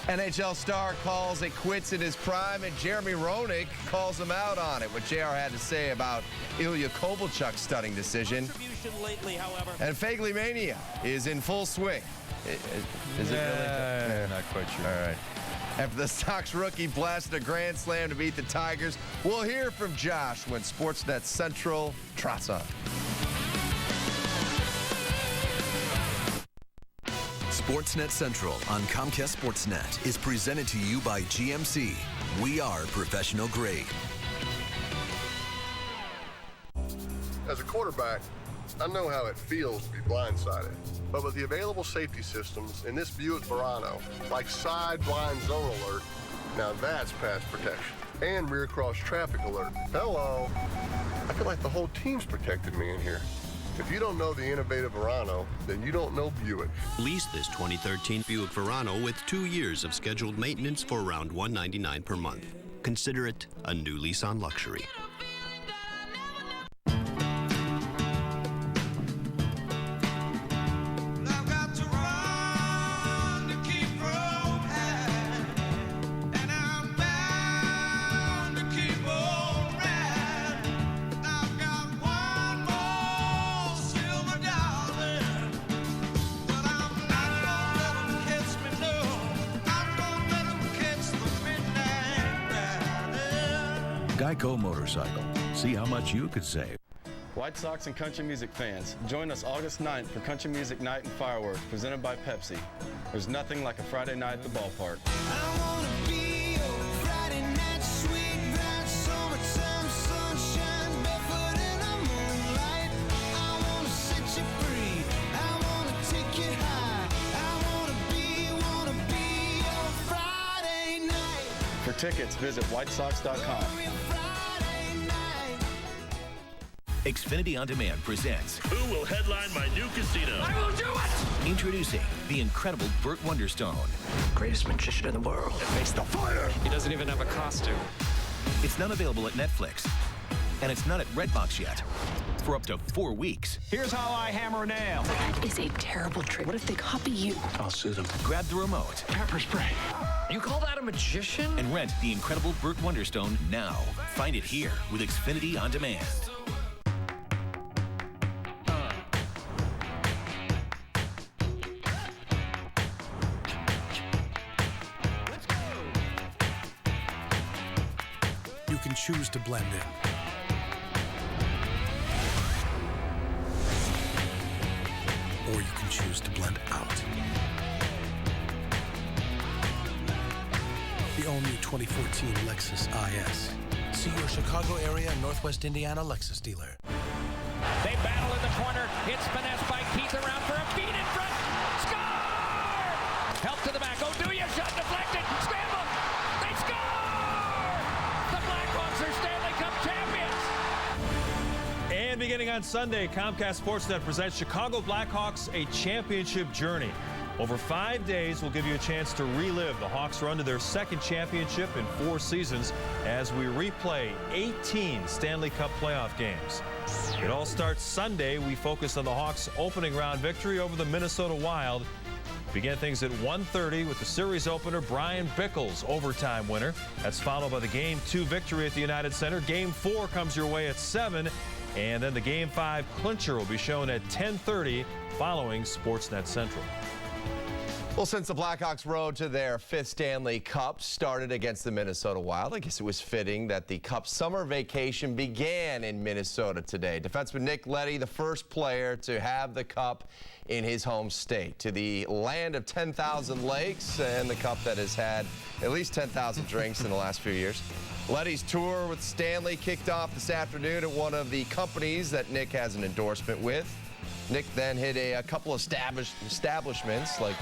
NHL star calls it quits in his prime, and Jeremy Roenick calls him out on it. What JR had to say about Ilya Kovalchuk's stunning decision. Lately, however. And Phegley Mania is in full swing. Is it really? Not quite sure. All right. After the Sox rookie blasted a grand slam to beat the Tigers, we'll hear from Josh when Sportsnet Central trots on. Sportsnet Central on Comcast Sportsnet is presented to you by GMC. We are professional grade. As a quarterback, I know how it feels to be blindsided. But with the available safety systems in this Buick Verano, like side blind zone alert, now that's pass protection. And rear cross traffic alert. Hello. I feel like the whole team's protected me in here. If you don't know the innovative Verano, then you don't know Buick. Lease this 2013 Buick Verano with 2 years of scheduled maintenance for around $199 per month. Consider it a new lease on luxury. I've got to run to keep running. Geico Motorcycle. See how much you could save. White Sox and country music fans, join us August 9th for Country Music Night and Fireworks presented by Pepsi. There's nothing like a Friday night at the ballpark. For tickets, visit whitesox.com. Xfinity On Demand presents Who will headline my new casino? I will do it! Introducing the incredible Burt Wonderstone. Greatest magician in the world. Face the fire. He doesn't even have a costume. It's not available at Netflix, and it's not at Redbox yet for up to 4 weeks. Here's how I hammer a nail. That is a terrible trick. What if they copy you? I'll sue them. Grab the remote. Pepper spray. You call that a magician? And rent the incredible Burt Wonderstone now. Find it here with Xfinity On Demand. You can choose to blend in. Or you can choose to blend out. The all-new 2014 Lexus IS. See your Chicago area and Northwest Indiana Lexus dealer. They battle in the corner. It's finessed by Keith around for a feed in front. Score! Help to the back. Oduya shot deflected. Scramble. They score! The Blackhawks are Stanley Cup champions. And beginning on Sunday, Comcast Sportsnet presents Chicago Blackhawks, a championship journey. Over 5 days, we'll give you a chance to relive the Hawks' run to their second championship in 4 seasons as we replay 18 Stanley Cup playoff games. It all starts Sunday. We focus on the Hawks' opening round victory over the Minnesota Wild. Begin things at 1:30 with the series opener, Brian Bickle's overtime winner. That's followed by the Game 2 victory at the United Center. Game 4 comes your way at 7. And then the Game 5 clincher will be shown at 10:30 following Sportsnet Central. Well, since the Blackhawks' road to their 5th Stanley Cup started against the Minnesota Wild, I guess it was fitting that the Cup summer vacation began in Minnesota today. Defenseman Nick Leddy, the first player to have the Cup in his home state, to the land of 10,000 lakes and the Cup that has had at least 10,000 drinks in the last few years. Leddy's tour with Stanley kicked off this afternoon at one of the companies that Nick has an endorsement with. Nick then hit a couple of establishments, like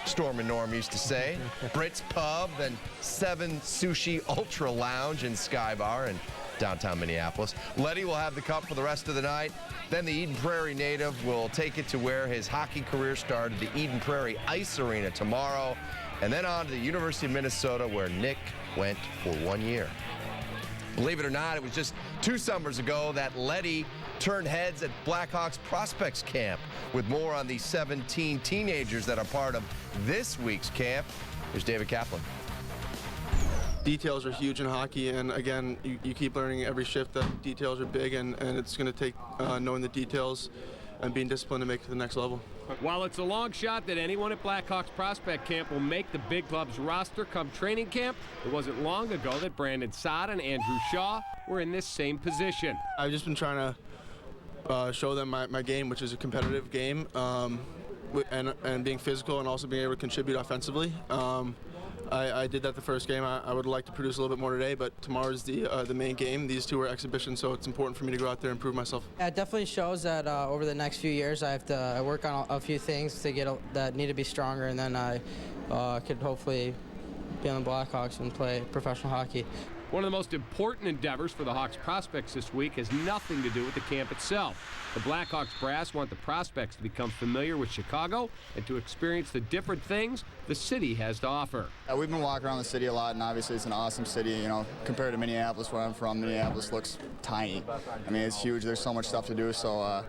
Storm and Norm used to say, Brits Pub, then 7 Sushi Ultra Lounge and Sky Bar in downtown Minneapolis. Leddy will have the Cup for the rest of the night. Then the Eden Prairie native will take it to where his hockey career started, the Eden Prairie Ice Arena tomorrow, and then on to the University of Minnesota, where Nick went for 1 year. Believe it or not, it was just 2 summers ago that Leddy turned heads at Blackhawks prospects camp. With more on the 17 teenagers that are part of this week's camp, here's David Kaplan. Details are huge in hockey, and again, you keep learning every shift that details are big, and it's going to take knowing the details and being disciplined to make it to the next level. While it's a long shot that anyone at Blackhawks prospect camp will make the big club's roster come training camp, it wasn't long ago that Brandon Saad and Andrew Shaw were in this same position. I've just been trying to show them my game, which is a competitive game, and being physical and also being able to contribute offensively. I did that the first game. I would like to produce a little bit more today, but tomorrow's the main game. These 2 are exhibitions, so it's important for me to go out there and prove myself. It definitely shows that over the next few years I have to work on a few things to that need to be stronger, and then I could hopefully be on the Blackhawks and play professional hockey. One of the most important endeavors for the Hawks prospects this week has nothing to do with the camp itself. The Blackhawks brass want the prospects to become familiar with Chicago and to experience the different things the city has to offer. We've been walking around the city a lot, and obviously it's an awesome city. You know, compared to Minneapolis, where I'm from, Minneapolis looks tiny. I mean, it's huge. There's so much stuff to do. So,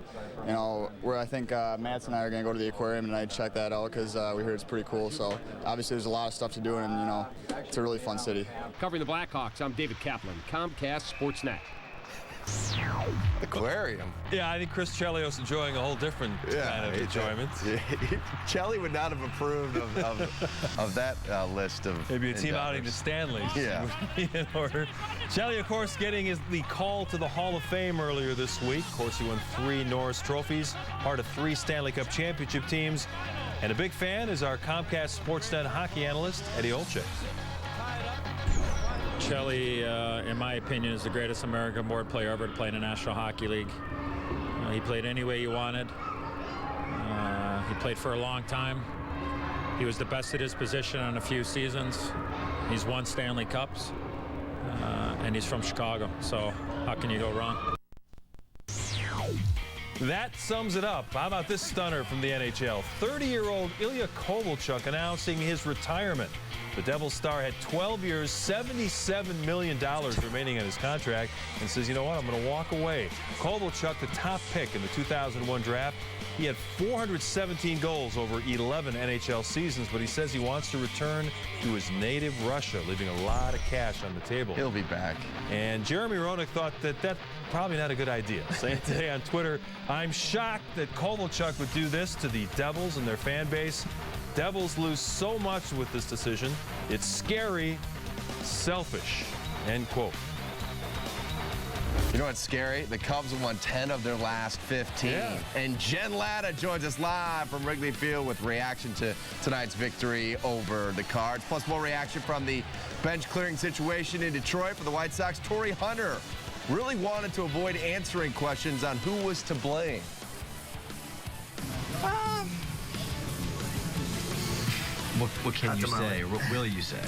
you know, I think Matt's and I are going to go to the aquarium tonight and check that out because we heard it's pretty cool. So, obviously, there's a lot of stuff to do, and you know, it's a really fun city. Covering the Blackhawks, I'm David Kaplan, Comcast Sportsnet. Aquarium. Yeah, I think Chris Chelios enjoying a whole different kind of enjoyment. Chelly would not have approved of that list of Maybe a team endeavors. outing to Stanley. Yeah. In order. Chelly, of course, getting the call to the Hall of Fame earlier this week. Of course, he won 3 Norris trophies, part of 3 Stanley Cup championship teams. And a big fan is our Comcast Sportsnet hockey analyst, Eddie Olczyk. Chelly, in my opinion, is the greatest American board player ever to play in the National Hockey League. He played any way you wanted. He played for a long time. He was the best at his position on a few seasons. He's won Stanley Cups, and he's from Chicago. So how can you go wrong? That sums it up. How about this stunner from the NHL? 30-year-old Ilya Kovalchuk announcing his retirement. The Devils star had 12 years, $77 million remaining on his contract, and says, you know what, I'm going to walk away. Kovalchuk, the top pick in the 2001 draft. He had 417 goals over 11 NHL seasons, but he says he wants to return to his native Russia, leaving a lot of cash on the table. He'll be back. And Jeremy Roenick thought that that's probably not a good idea, saying today on Twitter, I'm shocked that Kovalchuk would do this to the Devils and their fan base. Devils lose so much with this decision. It's scary, selfish, end quote. You know what's scary? The Cubs have won 10 of their last 15. Yeah. And Jen Latta joins us live from Wrigley Field with reaction to tonight's victory over the Cards. Plus more reaction from the bench clearing situation in Detroit for the White Sox. Torrey Hunter really wanted to avoid answering questions on who was to blame. What can you say? What will you say?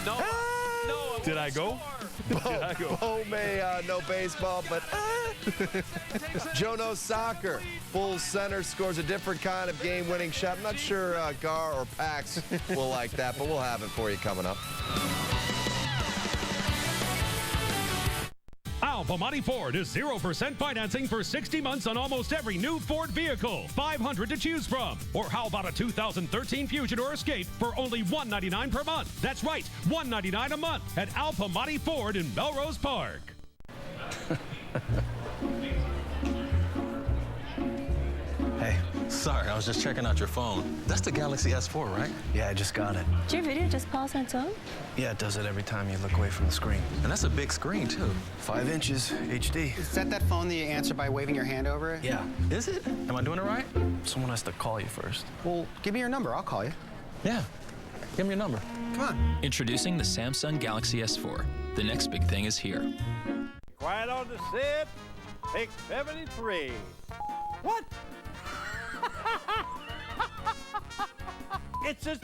No. Did I go? Bo may know baseball, but Joe knows soccer. Full center scores a different kind of game-winning shot. I'm not sure Gar or Pax will like that, but we'll have it for you coming up. Alphamani Ford is 0% financing for 60 months on almost every new Ford vehicle. 500 to choose from. Or how about a 2013 Fusion or Escape for only $199 per month? That's right, $199 a month at Alphamani Ford in Melrose Park. Hey, sorry, I was just checking out your phone. That's the Galaxy S4, right? Yeah, I just got it. Did your video just pause on its own? Yeah, it does it every time you look away from the screen. And that's a big screen, too. 5 inches, HD. Is that phone that you answer by waving your hand over it? Yeah. Is it? Am I doing it right? Someone has to call you first. Well, give me your number. I'll call you. Yeah. Give me your number. Come on. Introducing the Samsung Galaxy S4. The next big thing is here. Quiet on the set. Take 73. What? It's a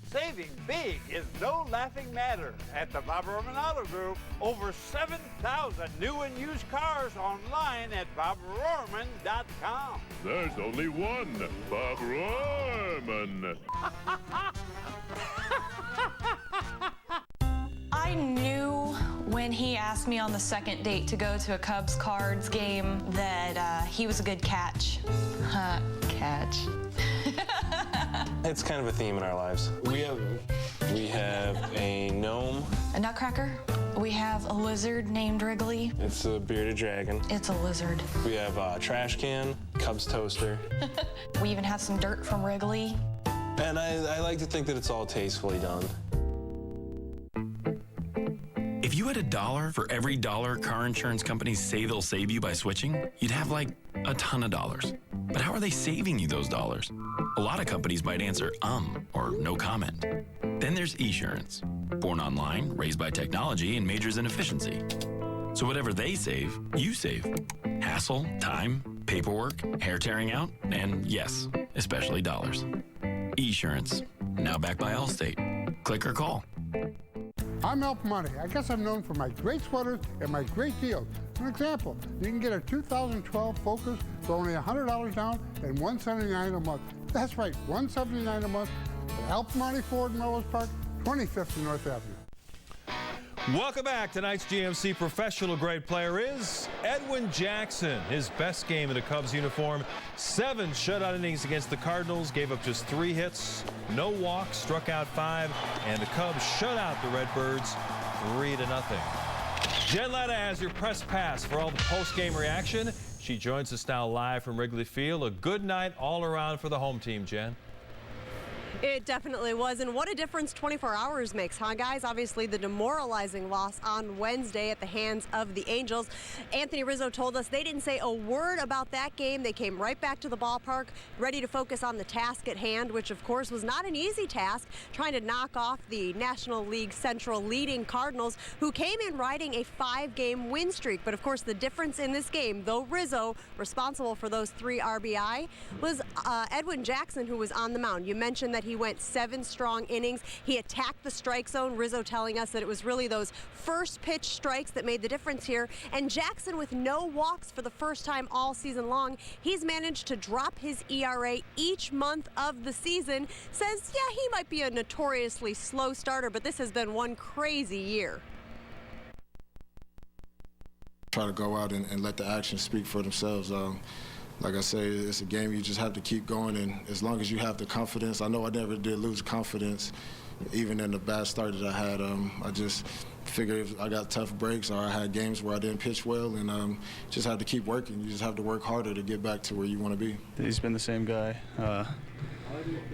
saving big is no laughing matter at the Bob Roman Auto Group. Over 7,000 new and used cars online at bobrorman.com. There's only one Bob Roman. I knew when he asked me on the second date to go to a Cubs Cards game that he was a good catch. Catch. It's kind of a theme in our lives. We have a gnome. A nutcracker. We have a lizard named Wrigley. It's a bearded dragon. It's a lizard. We have a trash can, Cubs toaster. We even have some dirt from Wrigley. And I like to think that it's all tastefully done. If you had $1 for every dollar car insurance companies say they'll save you by switching, you'd have like a ton of dollars. But how are they saving you those dollars? A lot of companies might answer or no comment. Then there's Esurance, born online, raised by technology, and majors in efficiency. So whatever they save, you save. Hassle, time, paperwork, hair tearing out, and yes, especially dollars. Esurance, now backed by Allstate. Click or call. I'm Elf Money. I guess I'm known for my great sweaters and my great deals. An example, you can get a 2012 Focus for only $100 down and $179 a month. That's right, $179 a month at Elf Money Ford in Melrose Park, 25th and North Avenue. Welcome back. Tonight's GMC professional grade player is Edwin Jackson. His best game in a Cubs uniform. 7 shutout innings against the Cardinals. Gave up just 3 hits, no walks, struck out 5, and the Cubs shut out the Redbirds 3-0. Jen Letta has your press pass for all the post-game reaction. She joins us now live from Wrigley Field. A good night all around for the home team, Jen. It definitely was, and what a difference 24 hours makes, huh, guys? Obviously, the demoralizing loss on Wednesday at the hands of the Angels. Anthony Rizzo told us they didn't say a word about that game. They came right back to the ballpark, ready to focus on the task at hand, which, of course, was not an easy task, trying to knock off the National League Central leading Cardinals, who came in riding a 5-game win streak. But, of course, the difference in this game, though Rizzo responsible for those 3 RBI, was Edwin Jackson, who was on the mound. You mentioned that he went 7 strong innings. He attacked the strike zone. Rizzo telling us that it was really those first pitch strikes that made the difference here. And Jackson, with no walks for the first time all season long, he's managed to drop his ERA each month of the season. Says, yeah, he might be a notoriously slow starter, but this has been one crazy year. Try to go out and let the actions speak for themselves. Like I say, it's a game you just have to keep going, and as long as you have the confidence, I know I never did lose confidence, even in the bad start that I had. I just figured if I got tough breaks or I had games where I didn't pitch well, and just have to keep working. You just have to work harder to get back to where you want to be. He's been the same guy the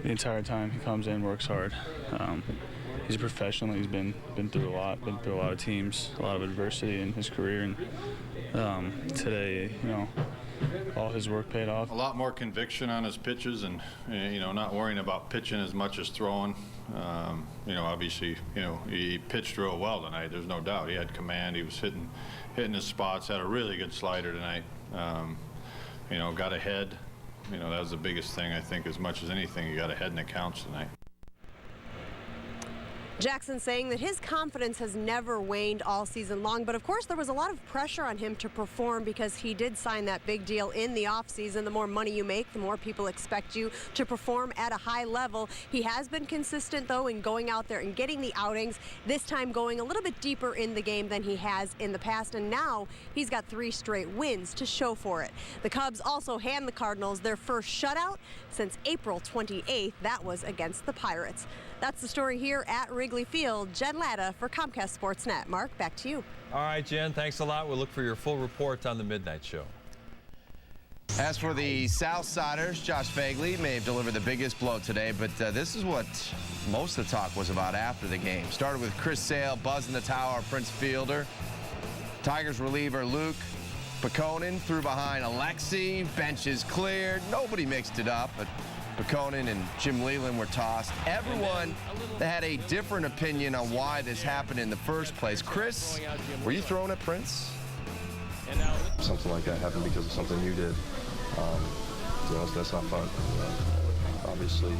entire time. He comes in, works hard. He's a professional. He's been through a lot, of teams, a lot of adversity in his career, and today, all his work paid off. A lot more conviction on his pitches, and not worrying about pitching as much as throwing. Obviously, he pitched real well tonight. There's no doubt. He had command. He was hitting his spots. Had a really good slider tonight. Got ahead. That was the biggest thing, I think, as much as anything. He got ahead in the counts tonight. Jackson saying that his confidence has never waned all season long, but of course there was a lot of pressure on him to perform because he did sign that big deal in the offseason. The more money you make, the more people expect you to perform at a high level. He has been consistent, though, in going out there and getting the outings, this time going a little bit deeper in the game than he has in the past, and now he's got 3 straight wins to show for it. The Cubs also hand the Cardinals their first shutout since April 28th. That was against the Pirates. That's the story here at Wrigley Field. Jen Latta for Comcast Sportsnet. Mark, back to you. All right, Jen, thanks a lot. We'll look for your full report on the Midnight Show. As for the Southsiders, Josh Fagley may have delivered the biggest blow today, but this is what most of the talk was about after the game. Started with Chris Sale buzzing the tower, Prince Fielder. Tigers reliever Luke Pekonen threw behind Alexi. Benches cleared. Nobody mixed it up, but Pekonen and Jim Leland were tossed. Everyone had a different opinion on why this happened in the first place. Chris, were you throwing at Prince? Something like that happened because of something you did. That's not fun. Obviously,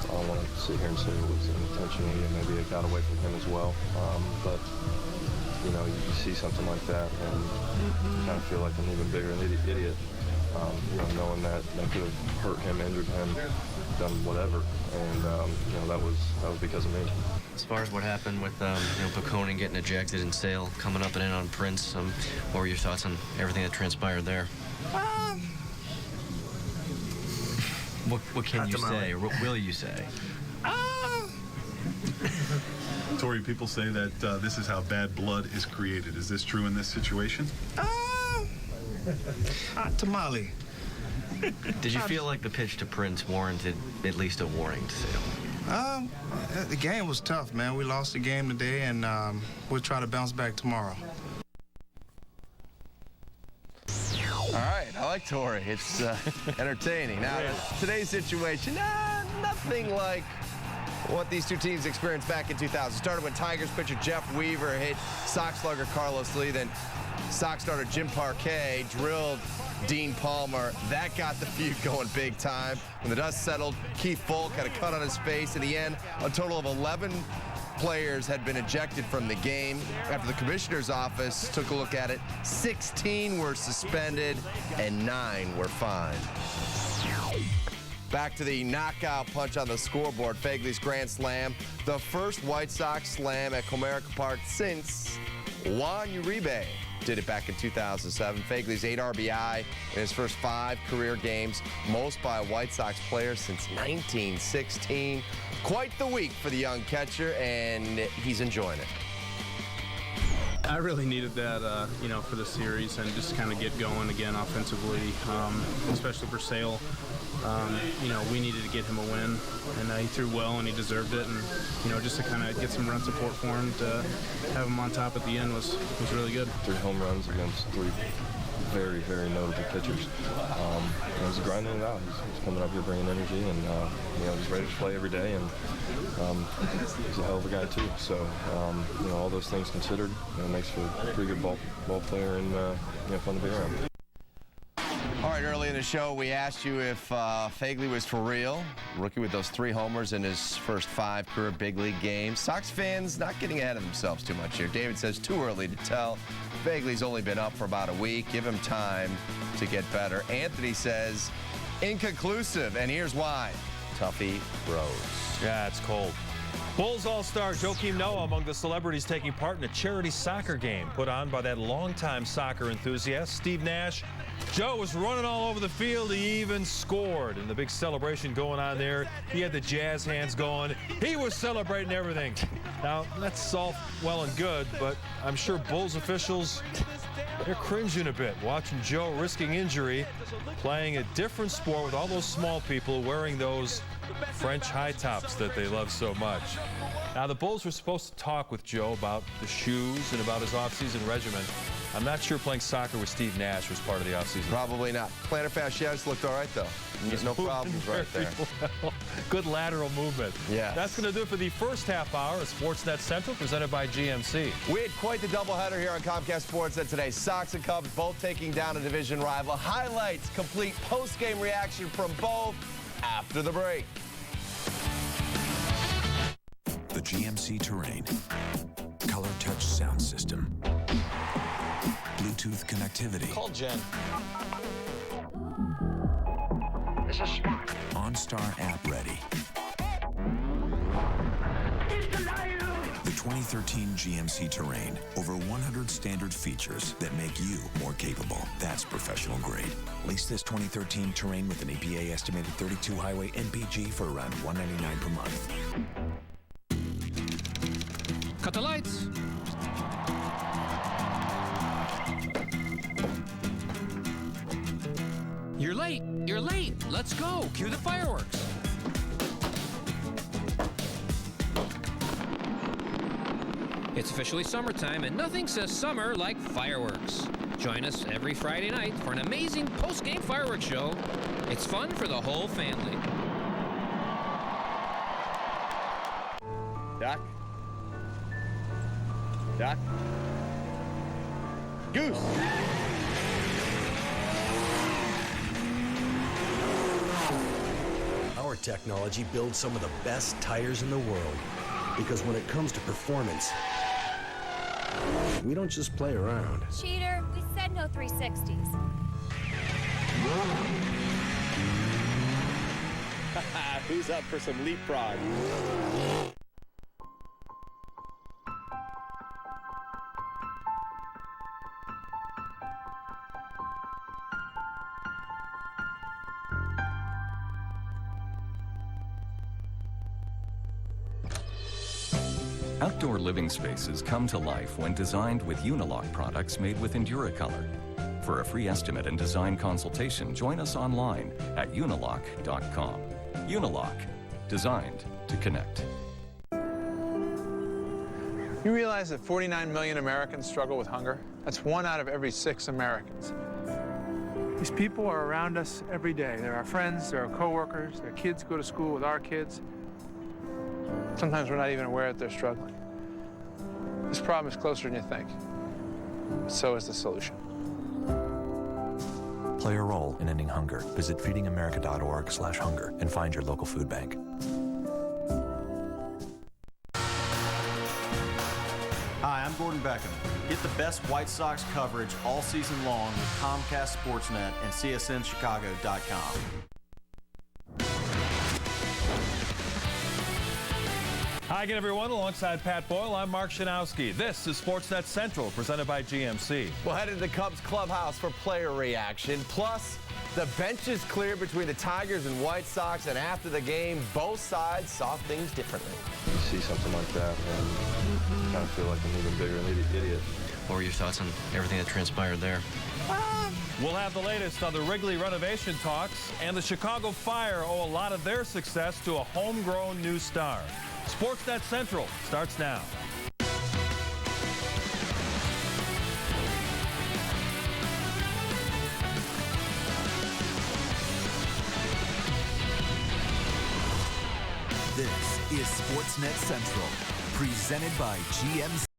I don't want to sit here and say it was intentionally and maybe it got away from him as well. But you see something like that and you kind of feel like an even bigger idiot. Knowing that could have hurt him, injured him, done whatever, and that was because of me. As far as what happened with Pekonen getting ejected and Sale coming up and in on Prince, what were your thoughts on everything that transpired there? What can you say, or what will you say? Tori, people say that this is how bad blood is created. Is this true in this situation? Tamale. Did you feel like the pitch to Prince warranted at least a warning to Sale? The game was tough, man. We lost the game today, and we'll try to bounce back tomorrow. All right, I like Tori. It's entertaining. Now, today's situation, nothing like what these two teams experienced back in 2000. Started when Tigers pitcher Jeff Weaver hit Sox slugger Carlos Lee, then Sox starter Jim Parquet drilled Dean Palmer. That got the feud going big time. When the dust settled, Keith Folk had a cut on his face. In the end, a total of 11 players had been ejected from the game. After the commissioner's office took a look at it, 16 were suspended and 9 were fined. Back to the knockout punch on the scoreboard. Fagley's grand slam, the first White Sox slam at Comerica Park since Juan Uribe did it back in 2007. Fagley's 8 RBI in his first 5 career games, most by a White Sox player since 1916. Quite the week for the young catcher, and he's enjoying it. I really needed that, for the series and just kind of get going again offensively, especially for Sale. We needed to get him a win, and he threw well, and he deserved it. And just to kind of get some run support for him, to have him on top at the end was really good. 3 home runs against 3 very, very notable pitchers. He's grinding it out. He's coming up here bringing energy, and he's ready to play every day. And he's a hell of a guy too. So all those things considered, makes for a pretty good ball player and fun to be around. All right, early in the show, we asked you if Fagley was for real. Rookie with those 3 homers in his first 5 career big league games. Sox fans not getting ahead of themselves too much here. David says too early to tell. Fagley's only been up for about a week. Give him time to get better. Anthony says inconclusive, and here's why. Tuffy Rose. Yeah, it's cold. Bulls All-Star Joakim Noah among the celebrities taking part in a charity soccer game put on by that longtime soccer enthusiast, Steve Nash. Joe was running all over the field. He even scored. And the big celebration going on there. He had the jazz hands going. He was celebrating everything. Now, that's all well and good, but I'm sure Bulls officials, they're cringing a bit watching Joe risking injury, playing a different sport with all those small people wearing those French high tops that they love so much. Now, the Bulls were supposed to talk with Joe about the shoes and about his offseason regimen. I'm not sure playing soccer with Steve Nash was part of the offseason. Probably not. Plantar fasciitis looked all right, though. There's no problems right there. Well. Good lateral movement. Yeah. That's going to do it for the first half hour of Sportsnet Central, presented by GMC. We had quite the doubleheader here on Comcast Sportsnet today. Sox and Cubs both taking down a division rival. Highlights, complete post-game reaction from both after the break. The GMC Terrain. Color touch sound system. Bluetooth connectivity. Call Jen. This is smart. OnStar app ready. The 2013 GMC Terrain. Over 100 standard features that make you more capable. That's professional grade. Lease this 2013 Terrain with an EPA estimated 32 highway MPG for around $199 per month. Cut the lights. You're late. You're late. Let's go. Cue the fireworks. It's officially summertime, and nothing says summer like fireworks. Join us every Friday night for an amazing post-game fireworks show. It's fun for the whole family. Duck. Duck. Goose. Our technology builds some of the best tires in the world. Because when it comes to performance, we don't just play around. Cheater, we said no 360s. Who's up for some leapfrog? Outdoor living spaces come to life when designed with Unilock products made with Enduracolor. For a free estimate and design consultation, join us online at unilock.com. Unilock, designed to connect. You realize that 49 million Americans struggle with hunger? That's 1 out of every 6 Americans. These people are around us every day. They're our friends, they're our coworkers, their kids go to school with our kids. Sometimes we're not even aware that they're struggling. This problem is closer than you think. So is the solution. Play a role in ending hunger. Visit feedingamerica.org/hunger and find your local food bank. Hi, I'm Gordon Beckham. Get the best White Sox coverage all season long with Comcast Sportsnet and CSNChicago.com. Hi again, everyone. Alongside Pat Boyle, I'm Mark Shanowski. This is Sportsnet Central, presented by GMC. We'll head into the Cubs clubhouse for player reaction. Plus, the bench is clear between the Tigers and White Sox, and after the game, both sides saw things differently. You see something like that, and you kind of feel like an even bigger idiot. What were your thoughts on everything that transpired there? We'll have the latest on the Wrigley renovation talks, and the Chicago Fire owe a lot of their success to a homegrown new star. Sportsnet Central starts now. This is Sportsnet Central, presented by GMC.